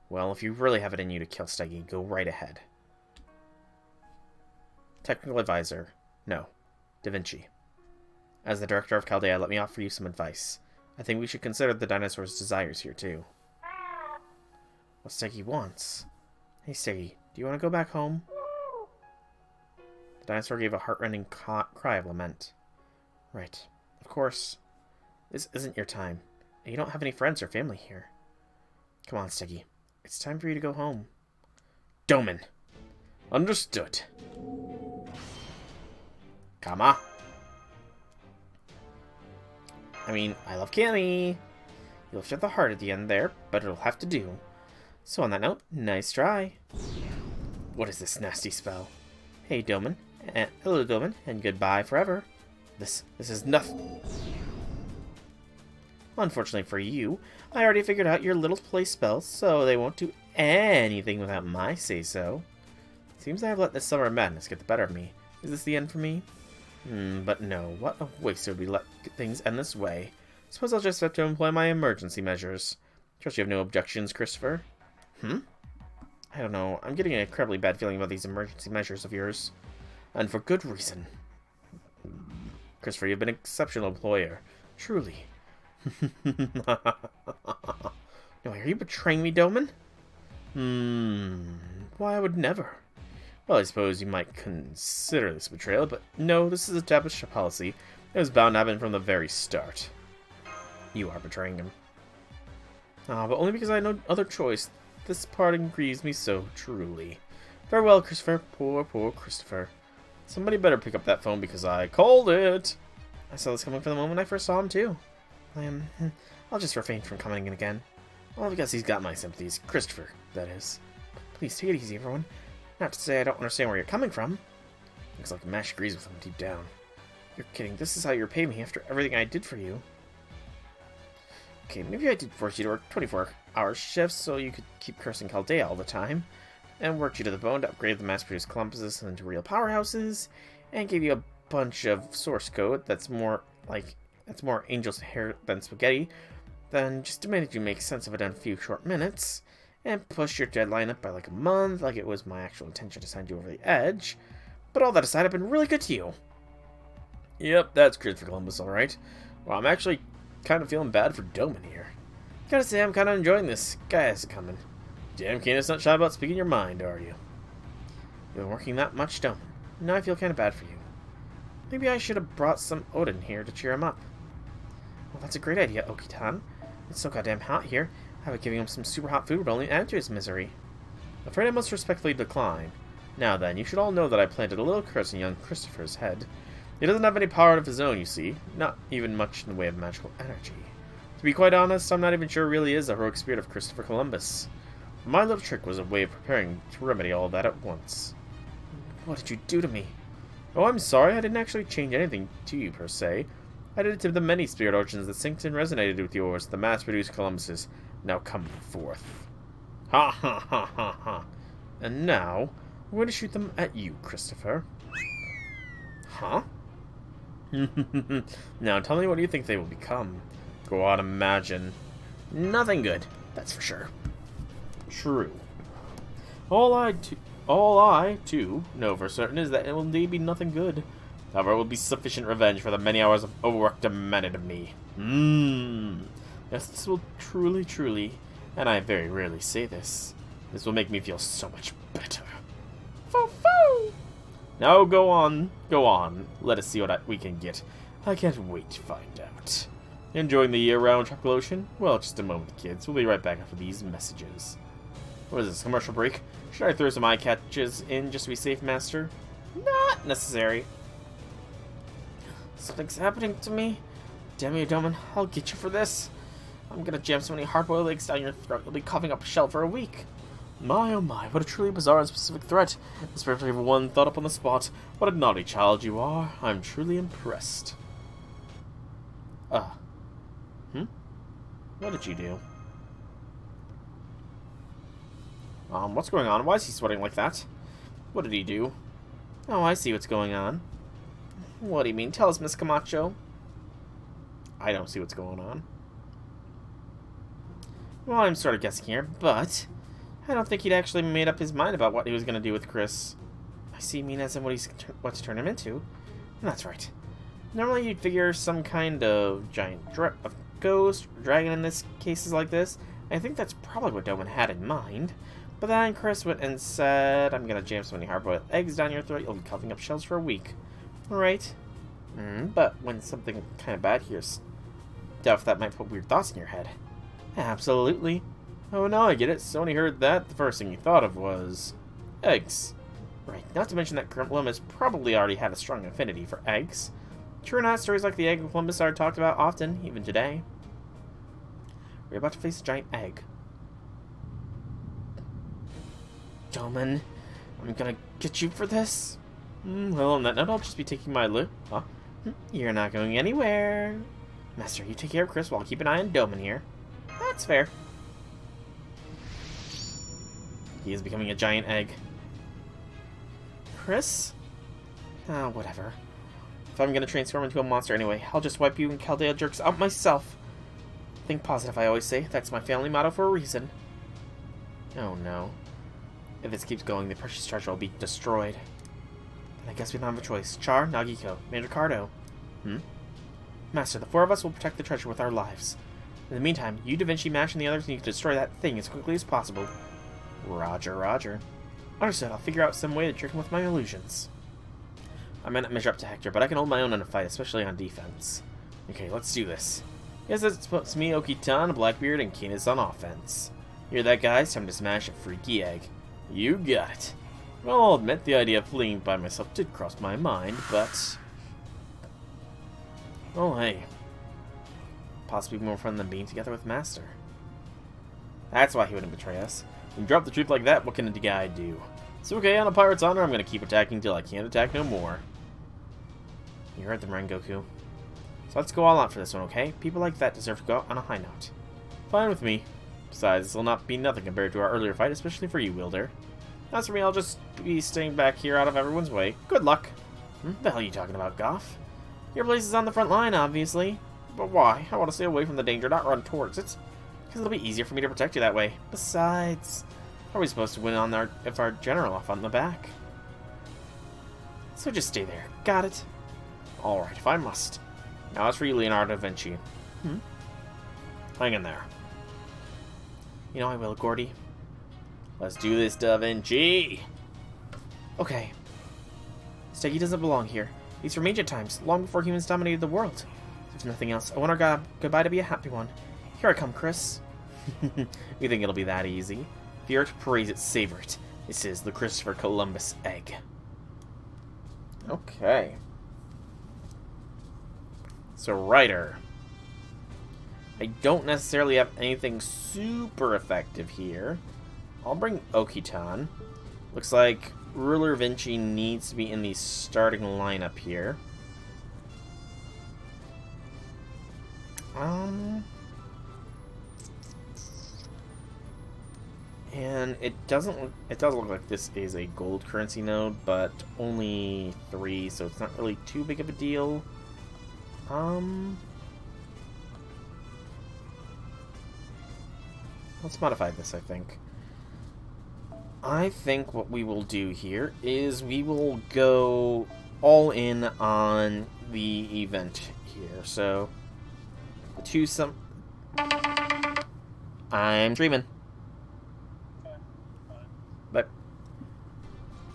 Well, if you really have it in you to kill Steggy, go right ahead. Technical advisor. No. Da Vinci. As the director of Chaldea, let me offer you some advice. I think we should consider the dinosaur's desires here, too. What Steggy wants. Hey, Steggy, do you want to go back home? The dinosaur gave a heartrending cry of lament. Right. Of course. This isn't your time, and you don't have any friends or family here. Come on, Steggy. It's time for you to go home. Doman. Understood. Kama. I mean, I love Cammy. You lifted the heart at the end there, but it'll have to do. So on that note, nice try. What is this nasty spell? Hey, Doman. Hello, Doman, and goodbye forever. This is nothing. Unfortunately for you, I already figured out your little play spells, so they won't do anything without my say-so. Seems I have let this summer madness get the better of me. Is this the end for me? But no, what a waste it would be let things end this way. Suppose I'll just have to employ my emergency measures. Trust you have no objections, Christopher? I don't know. I'm getting an incredibly bad feeling about these emergency measures of yours. And for good reason. Christopher, you've been an exceptional employer. Truly. No, are you betraying me, Doman? Why, I would never. Well, I suppose you might consider this betrayal, but no, this is established policy. It was bound to happen from the very start. You are betraying him. But only because I had no other choice. This parting grieves me so truly. Farewell, Christopher. Poor, poor Christopher. Somebody better pick up that phone because I called it. I saw this coming from the moment I first saw him, too. I'll just refrain from coming in again. Well, because he's got my sympathies. Christopher, that is. Please take it easy, everyone. Not to say I don't understand where you're coming from. Looks like Mash agrees with him deep down. You're kidding. This is how you're paying me after everything I did for you. Okay, maybe I did force you to work 24-hour shifts so you could keep cursing Chaldea all the time. And worked you to the bone to upgrade the mass-produced Columbuses into real powerhouses. And gave you a bunch of source code that's more angel's hair than spaghetti. Then just demanded you make sense of it in a few short minutes. And push your deadline up by like a month, like it was my actual intention to send you over the edge. But all that aside, I've been really good to you. Yep, that's Christopher Columbus, alright. Well, I'm actually kind of feeling bad for Doman here. Gotta say, I'm kind of enjoying this. Guy has it coming. Damn keen, it's not shy about speaking your mind, are you? You've been working that much, Doman. Now I feel kind of bad for you. Maybe I should have brought some Odin here to cheer him up. Well, that's a great idea, Okitan. It's so goddamn hot here. I would give him some super hot food would only add to his misery. Afraid I must respectfully decline. Now then, you should all know that I planted a little curse in young Christopher's head. He doesn't have any power of his own, you see. Not even much in the way of magical energy. To be quite honest, I'm not even sure it really is the heroic spirit of Christopher Columbus. My little trick was a way of preparing to remedy all that at once. What did you do to me? Oh, I'm sorry, I didn't actually change anything to you, per se. I did it to the many spirit origins that synced and resonated with yours, the mass-produced Columbuses. Now come forth. Ha ha ha ha ha. And now, I'm going to shoot them at you, Christopher. Huh? Now tell me what you think they will become. Go on, imagine. Nothing good, that's for sure. True. All I, too, know for certain is that it will indeed be nothing good. However, it will be sufficient revenge for the many hours of overwork demanded of me. Yes, this will truly, and I very rarely say this, this will make me feel so much better. Foo-foo! Now go on, let us see what we can get. I can't wait to find out. Enjoying the year-round tropical ocean? Well, just a moment, kids. We'll be right back after these messages. What is this, commercial break? Should I throw some eye catches in just to be safe, Master? Not necessary. Something's happening to me. Damn you, Doman. I'll get you for this. I'm gonna jam so many hard-boiled eggs down your throat, you'll be coughing up a shell for a week. My, oh my, what a truly bizarre and specific threat. Especially for one thought up on the spot. What a naughty child you are. I'm truly impressed. What did you do? What's going on? Why is he sweating like that? What did he do? Oh, I see what's going on. What do you mean? Tell us, Miss Camacho. I don't see what's going on. Well, I'm sort of guessing here, but I don't think he'd actually made up his mind about what he was going to do with Chris. I see, you mean as in what to turn him into? That's right. Normally you'd figure some kind of giant ghost or dragon in this cases like this. I think that's probably what Doman had in mind. But then Chris went and said, I'm going to jam so many hard-boiled eggs down your throat, you'll be coughing up shells for a week. Alright. But when something kind of bad here, stuff that might put weird thoughts in your head. Absolutely. Oh, now I get it. So when he heard that, the first thing he thought of was eggs. Right, not to mention that Columbus probably already had a strong affinity for eggs. True or not, stories like the egg of Columbus are talked about often, even today. We're about to face a giant egg. Doman, I'm gonna get you for this. Well, on that note, I'll just be taking my loot. Huh? You're not going anywhere. Master, you take care of Chris while I keep an eye on Doman here. That's fair. He is becoming a giant egg. Chris? Ah, whatever. If I'm gonna transform into a monster anyway, I'll just wipe you and Caldea jerks out myself. Think positive, I always say. That's my family motto for a reason. Oh no. If this keeps going, the precious treasure will be destroyed. Then I guess we don't have a choice. Char, Nagiko, Mandricardo. Master, the four of us will protect the treasure with our lives. In the meantime, you, Da Vinci, Mash, and the others need to destroy that thing as quickly as possible. Roger, roger. Understood, I'll figure out some way to trick him with my illusions. I might not measure up to Hector, but I can hold my own in a fight, especially on defense. Okay, let's do this. Yes, it's me, Okitan, Blackbeard, and Keenis on offense. Hear that, guys? Time to smash a freaky egg. You got it. Well, I'll admit the idea of fleeing by myself did cross my mind, but... oh, hey. Possibly more fun than being together with Master. That's why he wouldn't betray us. When you drop the truth like that, what can a guy do? It's okay, on a pirate's honor, I'm gonna keep attacking till I can't attack no more. You heard them, Rengoku. So let's go all out for this one, okay? People like that deserve to go out on a high note. Fine with me. Besides, this will not be nothing compared to our earlier fight, especially for you, Wilder. As for me, I'll just be staying back here out of everyone's way. Good luck. The hell are you talking about, Goff? Your place is on the front line, obviously. But why? I want to stay away from the danger, not run towards it. Because it'll be easier for me to protect you that way. Besides, how are we supposed to win on if our general off on the back? So just stay there. Got it? Alright, if I must. Now as for you, Leonardo da Vinci. Hang in there. You know I will, Gordy. Let's do this, Da Vinci! Okay. Steggy doesn't belong here. He's from ancient times, long before humans dominated the world. If nothing else, I want our goodbye to be a happy one. Here I come, Chris. You think it'll be that easy? If you are to praise it, savor it. This is the Christopher Columbus egg. Okay. So, Ryder. I don't necessarily have anything super effective here. I'll bring Okitan. Looks like Ruler Vinci needs to be in the starting lineup here. And it does look like this is a gold currency node, but only 3, so it's not really too big of a deal. Let's modify this, I think. I think what we will do here is we will go all in on the event here. So, I'm streaming. But,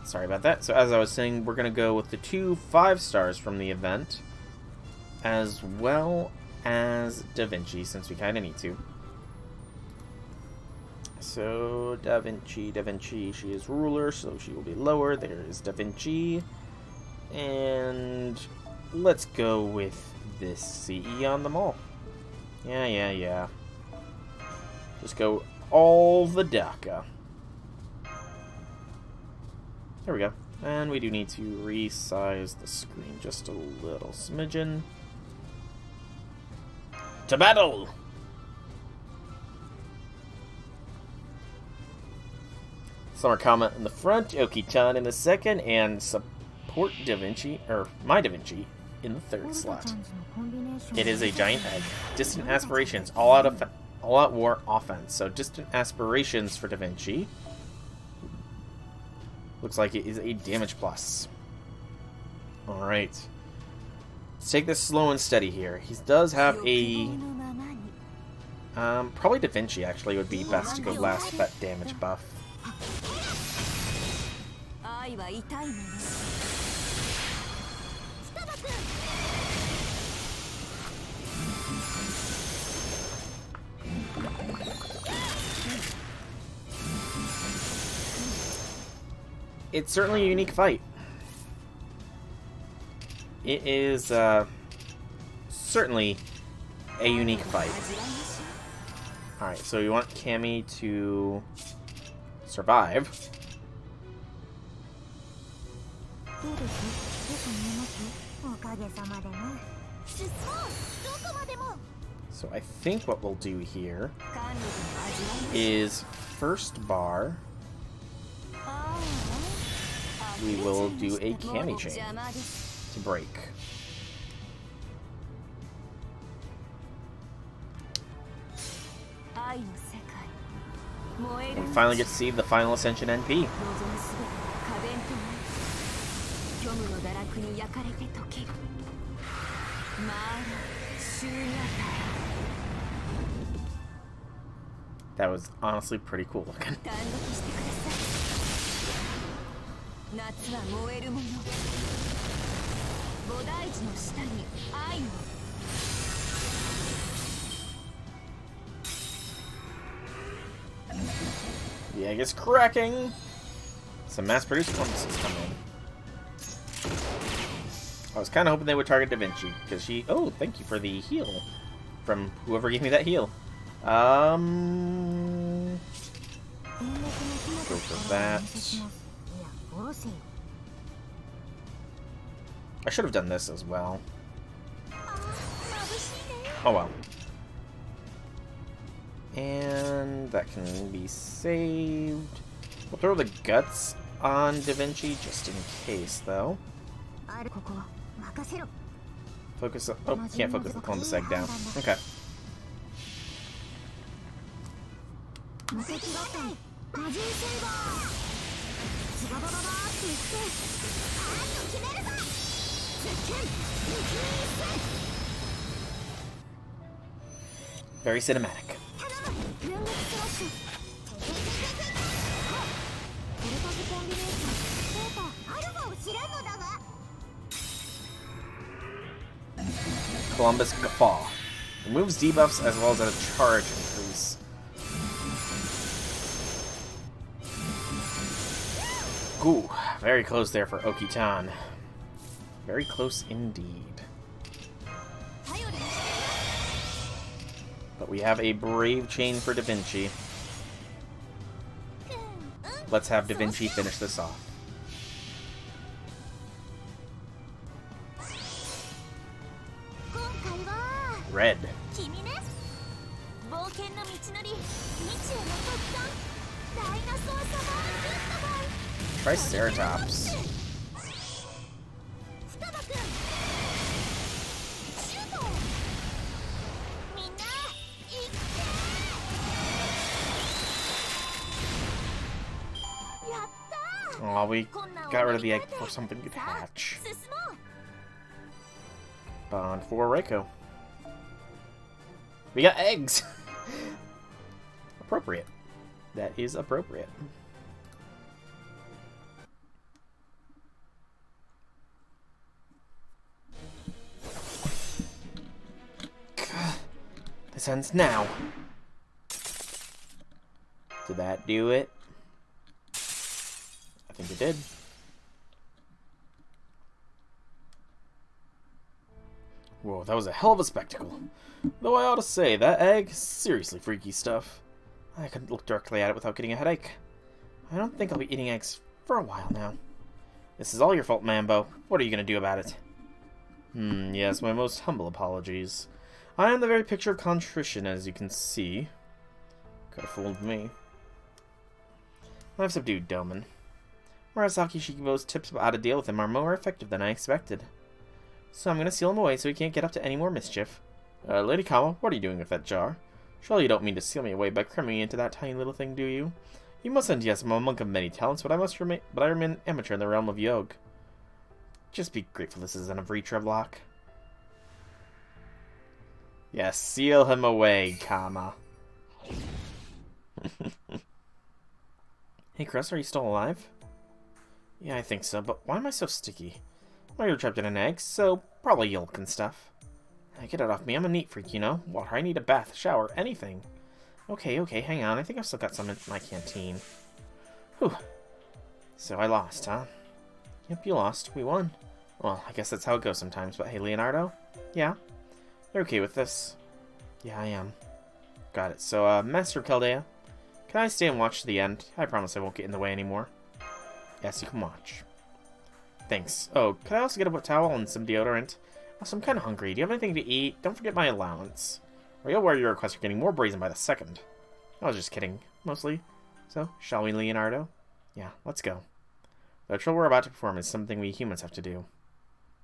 sorry about that. So as I was saying, we're going to go with the 2 5-stars from the event, as well as Da Vinci, since we kind of need to. So, Da Vinci, she is ruler, so she will be lower. There is Da Vinci. And let's go with this CE on them all. Yeah. Just go all the DACA. There we go. And we do need to resize the screen just a little smidgen. To battle! Summer comment in the front, Oki-chan in the second, and support Da Vinci, or my Da Vinci, in the third slot. It is a giant egg. Distant aspirations, all-out war offense. So distant aspirations for Da Vinci. Looks like it is a damage plus. Alright. Let's take this slow and steady here. He does have a... probably Da Vinci actually would be best to go last with that damage buff. It's certainly a unique fight. It is certainly a unique fight. Alright, so you want Cammy to survive. So I think what we'll do here is first bar, we will do a Cammy chain to break. And we finally get to see the final Ascension NP. That was honestly pretty cool looking. The egg is cracking! Some mass-produced clumps come in. I was kind of hoping they would target Da Vinci, because she... Oh, thank you for the heal. From whoever gave me that heal. Go for that. I should have done this as well. Oh well. And that can be saved. We'll throw the guts on Da Vinci just in case, though. Focus on... Oh, can't focus the Columbus egg down. Okay. Very cinematic. Columbus Guffaw. Removes debuffs as well as a charge increase. Ooh, very close there for Oki-chan. Very close indeed. But we have a brave chain for Da Vinci. Let's have Da Vinci finish this off. Red. Triceratops. Oh, we got rid of the egg before something could hatch. Bond for Reiko. We got eggs! Appropriate. That is appropriate. This ends now. Did that do it? I think it did. Whoa, that was a hell of a spectacle. Though I ought to say, that egg, seriously freaky stuff. I couldn't look directly at it without getting a headache. I don't think I'll be eating eggs for a while now. This is all your fault, Mambo. What are you going to do about it? Yes, my most humble apologies. I am the very picture of contrition, as you can see. Could have fooled me. I've subdued Doman. Murasaki Shikibo's tips about how to deal with him are more effective than I expected. So I'm gonna seal him away so he can't get up to any more mischief. Lady Kama, what are you doing with that jar? Surely you don't mean to seal me away by cramming me into that tiny little thing, do you? You mustn't, yes, I'm a monk of many talents, but I remain an amateur in the realm of yoga. Just be grateful this isn't a breach of lock. Yes, seal him away, Kama. Hey, Chris, are you still alive? Yeah, I think so, but why am I so sticky? Well, you're trapped in an egg, so probably yolk and stuff. Get it off me, I'm a neat freak, you know? Water, I need a bath, shower, anything. Okay, hang on, I think I've still got some in my canteen. Whew. So I lost, huh? Yep, you lost. We won. Well, I guess that's how it goes sometimes, but hey, Leonardo? Yeah? You're okay with this? Yeah, I am. Got it. So, Master Chaldea, can I stay and watch to the end? I promise I won't get in the way anymore. Yes, you can watch. Thanks. Oh, could I also get a wet towel and some deodorant? Also, I'm kind of hungry. Do you have anything to eat? Don't forget my allowance. Or you'll wear your requests are getting more brazen by the second. I was just kidding, mostly. So, shall we, Leonardo? Yeah, let's go. The ritual we're about to perform is something we humans have to do.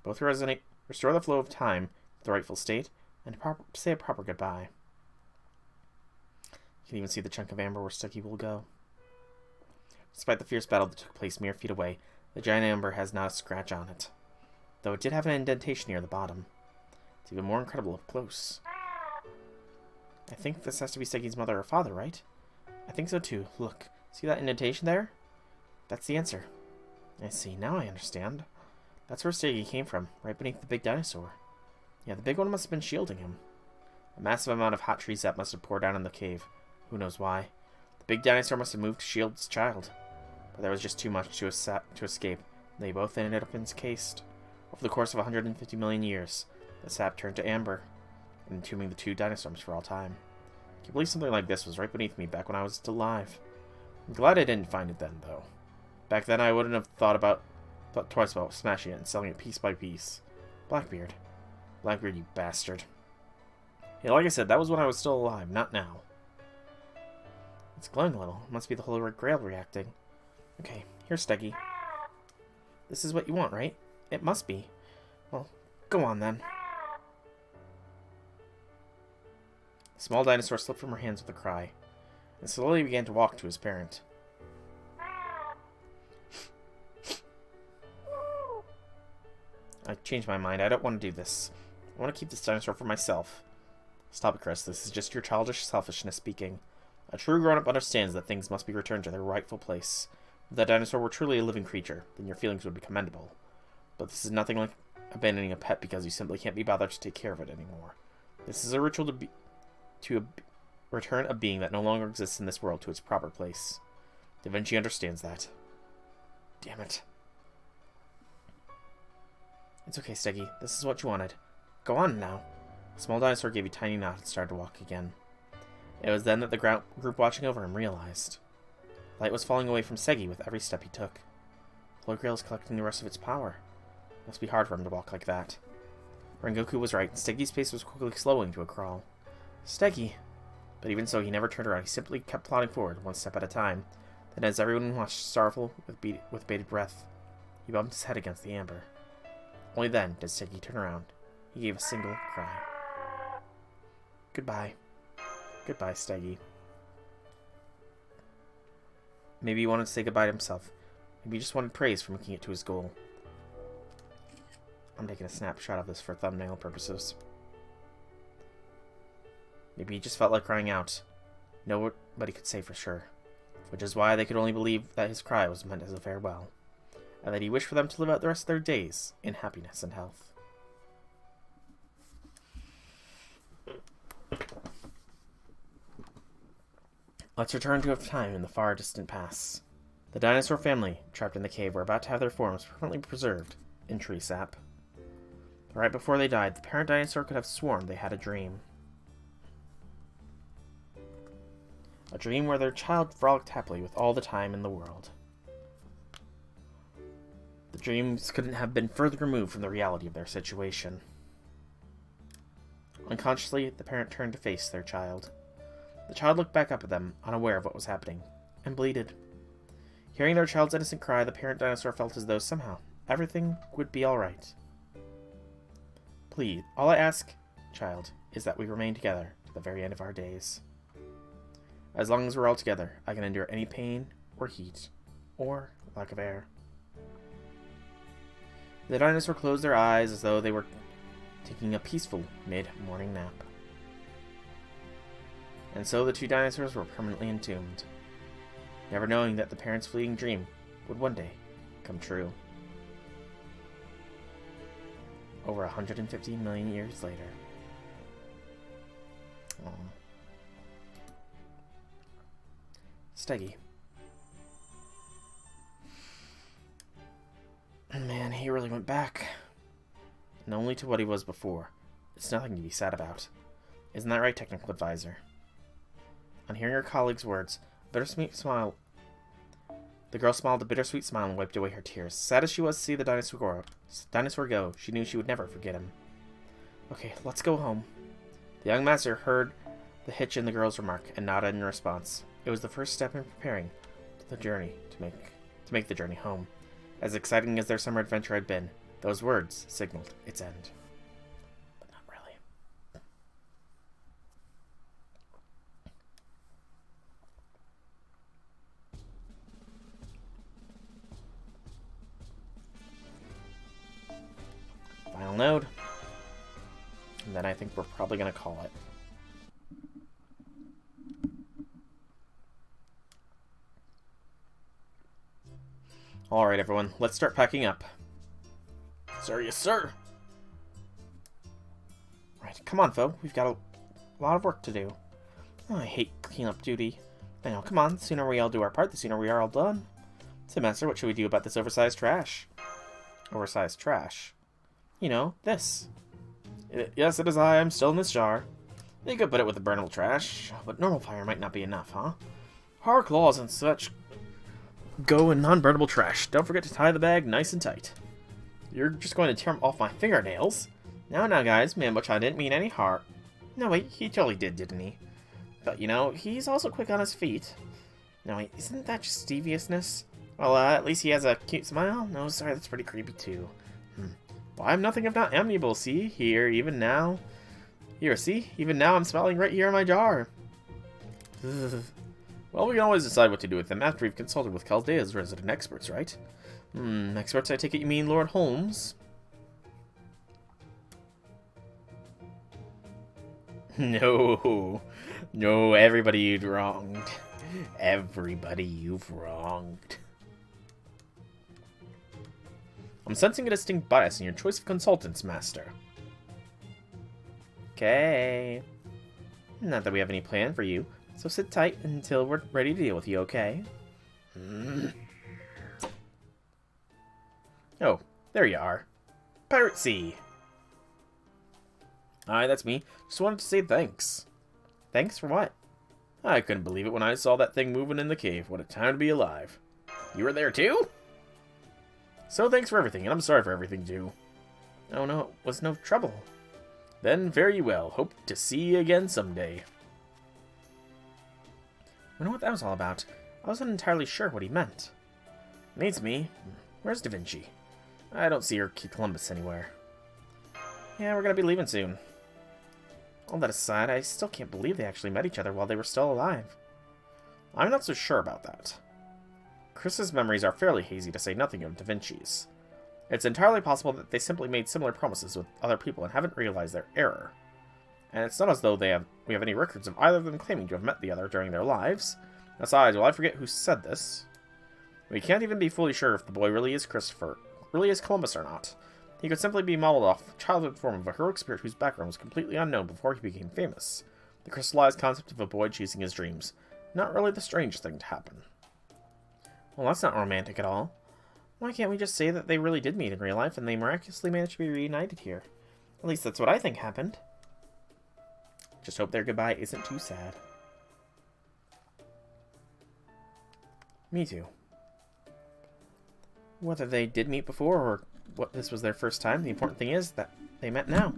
Both resonate, restore the flow of time to the rightful state, and say a proper goodbye. You can even see the chunk of amber where Stucky will go. Despite the fierce battle that took place mere feet away, the giant amber has not a scratch on it, though it did have an indentation near the bottom. It's even more incredible up close. I think this has to be Steggy's mother or father, right? I think so too. Look, see that indentation there? That's the answer. I see, now I understand. That's where Steggy came from, right beneath the big dinosaur. Yeah, the big one must have been shielding him. A massive amount of hot tree sap must have poured down in the cave. Who knows why? The big dinosaur must have moved to shield its child. But there was just too much to escape, and they both ended up encased. Over the course of 150 million years, the sap turned to amber, entombing the two dinosaurs for all time. Can you believe something like this was right beneath me back when I was still alive? I'm glad I didn't find it then, though. Back then, I wouldn't have thought twice about smashing it and selling it piece by piece. Blackbeard. Blackbeard, you bastard. Yeah, like I said, that was when I was still alive, not now. It's glowing a little. It must be the Holy Grail reacting. Okay, here's Steggy. This is what you want, right? It must be. Well, go on then. The small dinosaur slipped from her hands with a cry, and slowly began to walk to his parent. I changed my mind. I don't want to do this. I want to keep this dinosaur for myself. Stop it, Chris. This is just your childish selfishness speaking. A true grown-up understands that things must be returned to their rightful place. If that dinosaur were truly a living creature, then your feelings would be commendable. But this is nothing like abandoning a pet because you simply can't be bothered to take care of it anymore. This is a ritual to return a being that no longer exists in this world to its proper place. Da Vinci understands that. Damn it. It's okay, Steggy. This is what you wanted. Go on now. The small dinosaur gave a tiny nod and started to walk again. It was then that the group watching over him realized. Light was falling away from Segi with every step he took. Holy Grail is collecting the rest of its power. It must be hard for him to walk like that. Rengoku was right, and Steggy's pace was quickly slowing to a crawl. Steggy! But even so, he never turned around. He simply kept plodding forward, one step at a time. Then, as everyone watched sorrowful with bated breath, he bumped his head against the amber. Only then did Steggy turn around. He gave a single cry. Goodbye. Goodbye, Steggy. Maybe he wanted to say goodbye to himself. Maybe he just wanted praise for making it to his goal. I'm taking a snapshot of this for thumbnail purposes. Maybe he just felt like crying out. Nobody could say for sure. Which is why they could only believe that his cry was meant as a farewell. And that he wished for them to live out the rest of their days in happiness and health. Let's return to a time in the far distant past. The dinosaur family, trapped in the cave, were about to have their forms permanently preserved in tree sap. Right before they died, the parent dinosaur could have sworn they had a dream. A dream where their child frolicked happily with all the time in the world. The dreams couldn't have been further removed from the reality of their situation. Unconsciously, the parent turned to face their child. The child looked back up at them, unaware of what was happening, and bleated. Hearing their child's innocent cry, the parent dinosaur felt as though somehow everything would be alright. Please, all I ask, child, is that we remain together to the very end of our days. As long as we're all together, I can endure any pain or heat or lack of air. The dinosaur closed their eyes as though they were taking a peaceful mid-morning nap. And so the two dinosaurs were permanently entombed, never knowing that the parents' fleeting dream would one day come true. Over 150 million years later. Aww. Steggy. Man, he really went back. And only to what he was before. It's nothing to be sad about. Isn't that right, Technical Advisor? On hearing her colleague's words, a bittersweet smile. The girl smiled a bittersweet smile and wiped away her tears. Sad as she was to see the dinosaur go, she knew she would never forget him. Okay, let's go home. The young master heard the hitch in the girl's remark and nodded in response. It was the first step in preparing the journey to make the journey home. As exciting as their summer adventure had been, those words signaled its end. But not really. Final node. And then I think we're probably going to call it. Alright, everyone. Let's start packing up. Sir, yes, sir. Right, come on, Fo. We've got a lot of work to do. Oh, I hate cleanup duty. I know, come on. The sooner we all do our part, the sooner we are all done. So, Master, what should we do about this oversized trash? Oversized trash? You know, this. Yes, it is I. I'm still in this jar. You could put it with the burnable trash, but normal fire might not be enough, huh? Hard claws and such go in non-burnable trash. Don't forget to tie the bag nice and tight. You're just going to tear them off my fingernails. Now, guys, man, which I didn't mean any harm. No, wait, he totally did, didn't he? But, you know, he's also quick on his feet. No, wait, isn't that just deviousness? Well, at least he has a cute smile. No, sorry, that's pretty creepy, too. Well, I'm nothing if not amiable, see? Here, even now. Here, see? Even now I'm smiling right here in my jar. Well, we can always decide what to do with them after we've consulted with Chaldea's resident experts, right? Experts, I take it you mean Lord Holmes? No. No, everybody you've wronged. Everybody you've wronged. I'm sensing a distinct bias in your choice of consultants, Master. Okay. Not that we have any plan for you, so sit tight until we're ready to deal with you, okay? Oh, there you are. Pirate Sea! Hi, that's me. Just wanted to say thanks. Thanks for what? I couldn't believe it when I saw that thing moving in the cave. What a time to be alive. You were there too? So thanks for everything, and I'm sorry for everything too. Oh no, it was no trouble. Then very well. Hope to see you again someday. I wonder what that was all about. I wasn't entirely sure what he meant. Needs me. Where's Da Vinci? I don't see her key Columbus anywhere. Yeah, we're gonna be leaving soon. All that aside, I still can't believe they actually met each other while they were still alive. I'm not so sure about that. Chris's memories are fairly hazy, to say nothing of Da Vinci's. It's entirely possible that they simply made similar promises with other people and haven't realized their error. And it's not as though we have any records of either of them claiming to have met the other during their lives. Besides, will I forget who said this? We can't even be fully sure if the boy really is Columbus or not. He could simply be modeled off the childhood form of a heroic spirit whose background was completely unknown before he became famous. The crystallized concept of a boy chasing his dreams. Not really the strangest thing to happen. Well, that's not romantic at all. Why can't we just say that they really did meet in real life and they miraculously managed to be reunited here? At least that's what I think happened. Just hope their goodbye isn't too sad. Me too. Whether they did meet before or what this was their first time, the important thing is that they met now.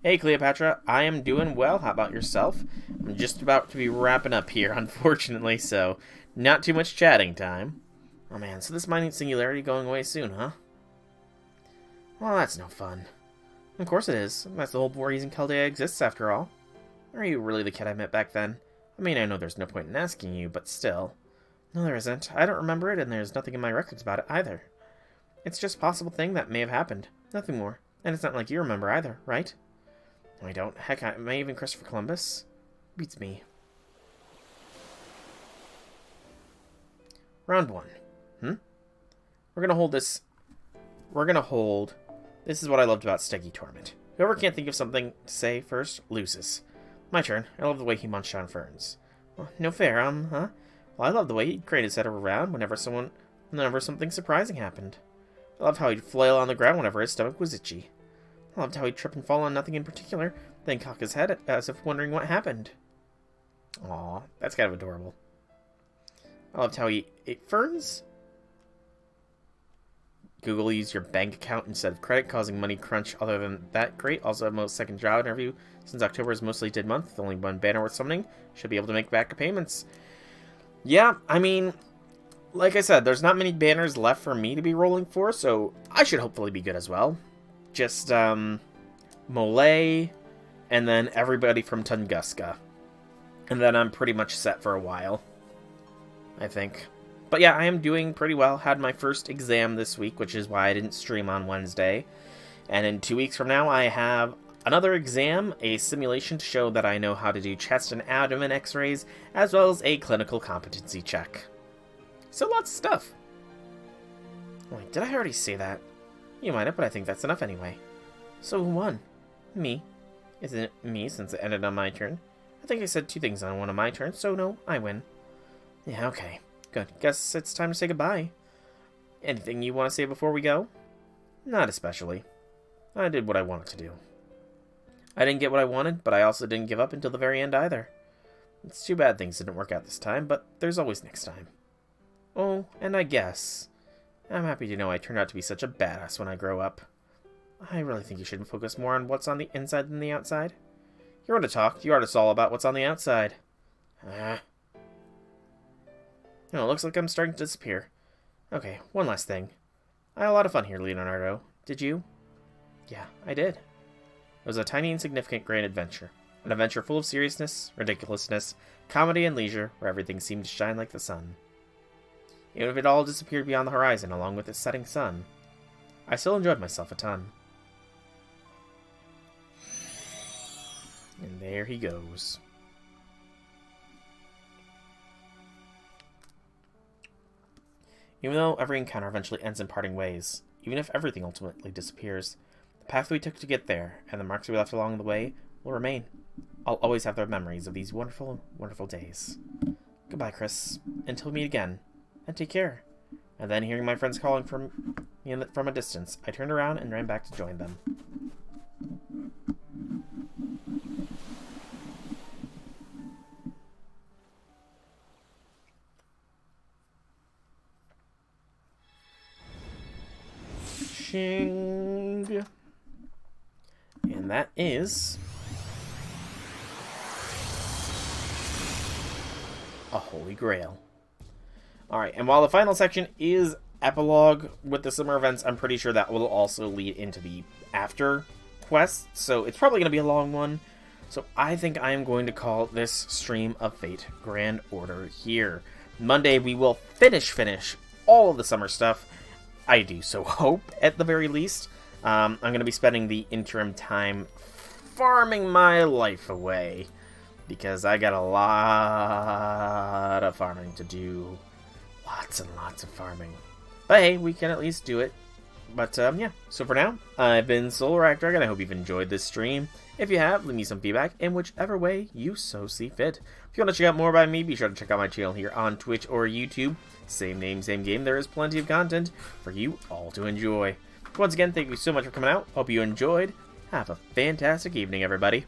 Hey, Cleopatra, I am doing well. How about yourself? I'm just about to be wrapping up here, unfortunately, so not too much chatting time. Oh man, so this mining singularity going away soon, huh? Well, that's no fun. Of course it is. That's the whole reason Chaldea exists, after all. Are you really the kid I met back then? I mean, I know there's no point in asking you, but still. No, there isn't. I don't remember it, and there's nothing in my records about it, either. It's just a possible thing that may have happened. Nothing more. And it's not like you remember, either, right? No, I don't. Heck, am I even Christopher Columbus? Beats me. Round 1. We're gonna hold this... This is what I loved about Steggy Torment. Whoever can't think of something to say first, loses. My turn. I love the way he munched on ferns. Well, no fair, huh? Well, I love the way he'd crane his head around whenever something surprising happened. I loved how he'd flail on the ground whenever his stomach was itchy. I loved how he'd trip and fall on nothing in particular, then cock his head as if wondering what happened. Aw, that's kind of adorable. I loved how he ate ferns. Google used your bank account instead of credit, causing money crunch. Other than that, great. Also, most second job interview since October is mostly dead month. With only one banner worth summoning. Should be able to make back payments. Yeah, I mean, like I said, there's not many banners left for me to be rolling for, so I should hopefully be good as well. Just, Mole, and then everybody from Tunguska. And then I'm pretty much set for a while, I think. But yeah, I am doing pretty well. Had my first exam this week, which is why I didn't stream on Wednesday. And in 2 weeks from now, I have another exam, a simulation to show that I know how to do chest and abdomen x-rays, as well as a clinical competency check. So lots of stuff. Wait, did I already say that? You might have, but I think that's enough anyway. So who won? Me. Isn't it me, since it ended on my turn? I think I said 2 things on one of my turns, so no, I win. Yeah, okay. Good. Guess it's time to say goodbye. Anything you want to say before we go? Not especially. I did what I wanted to do. I didn't get what I wanted, but I also didn't give up until the very end either. It's too bad things didn't work out this time, but there's always next time. Oh, and I guess I'm happy to know I turned out to be such a badass when I grow up. I really think you should focus more on what's on the inside than the outside. You're to talk. You artists all about what's on the outside. No, it looks like I'm starting to disappear. Okay, one last thing. I had a lot of fun here, Leonardo. Did you? Yeah, I did. It was a tiny, insignificant, grand adventure. An adventure full of seriousness, ridiculousness, comedy, and leisure, where everything seemed to shine like the sun. Even if it all disappeared beyond the horizon, along with its setting sun, I still enjoyed myself a ton. And there he goes. Even though every encounter eventually ends in parting ways, even if everything ultimately disappears, the path we took to get there, and the marks we left along the way, will remain. I'll always have the memories of these wonderful, wonderful days. Goodbye, Chris. Until we meet again. And take care. And then, hearing my friends calling from a distance, I turned around and ran back to join them. And that is a Holy Grail. Alright, and while the final section is epilogue with the summer events, I'm pretty sure that will also lead into the after quest, so it's probably going to be a long one. So I think I am going to call this Stream of Fate Grand Order here. Monday we will finish all of the summer stuff. I do so hope, at the very least. I'm going to be spending the interim time farming my life away, because I got a lot of farming to do. Lots and lots of farming. But hey, we can at least do it. But yeah, so for now, I've been Solar Dragon. I hope you've enjoyed this stream. If you have, leave me some feedback in whichever way you so see fit. If you want to check out more about me, be sure to check out my channel here on Twitch or YouTube. Same name, same game. There is plenty of content for you all to enjoy. Once again, thank you so much for coming out. Hope you enjoyed. Have a fantastic evening, everybody.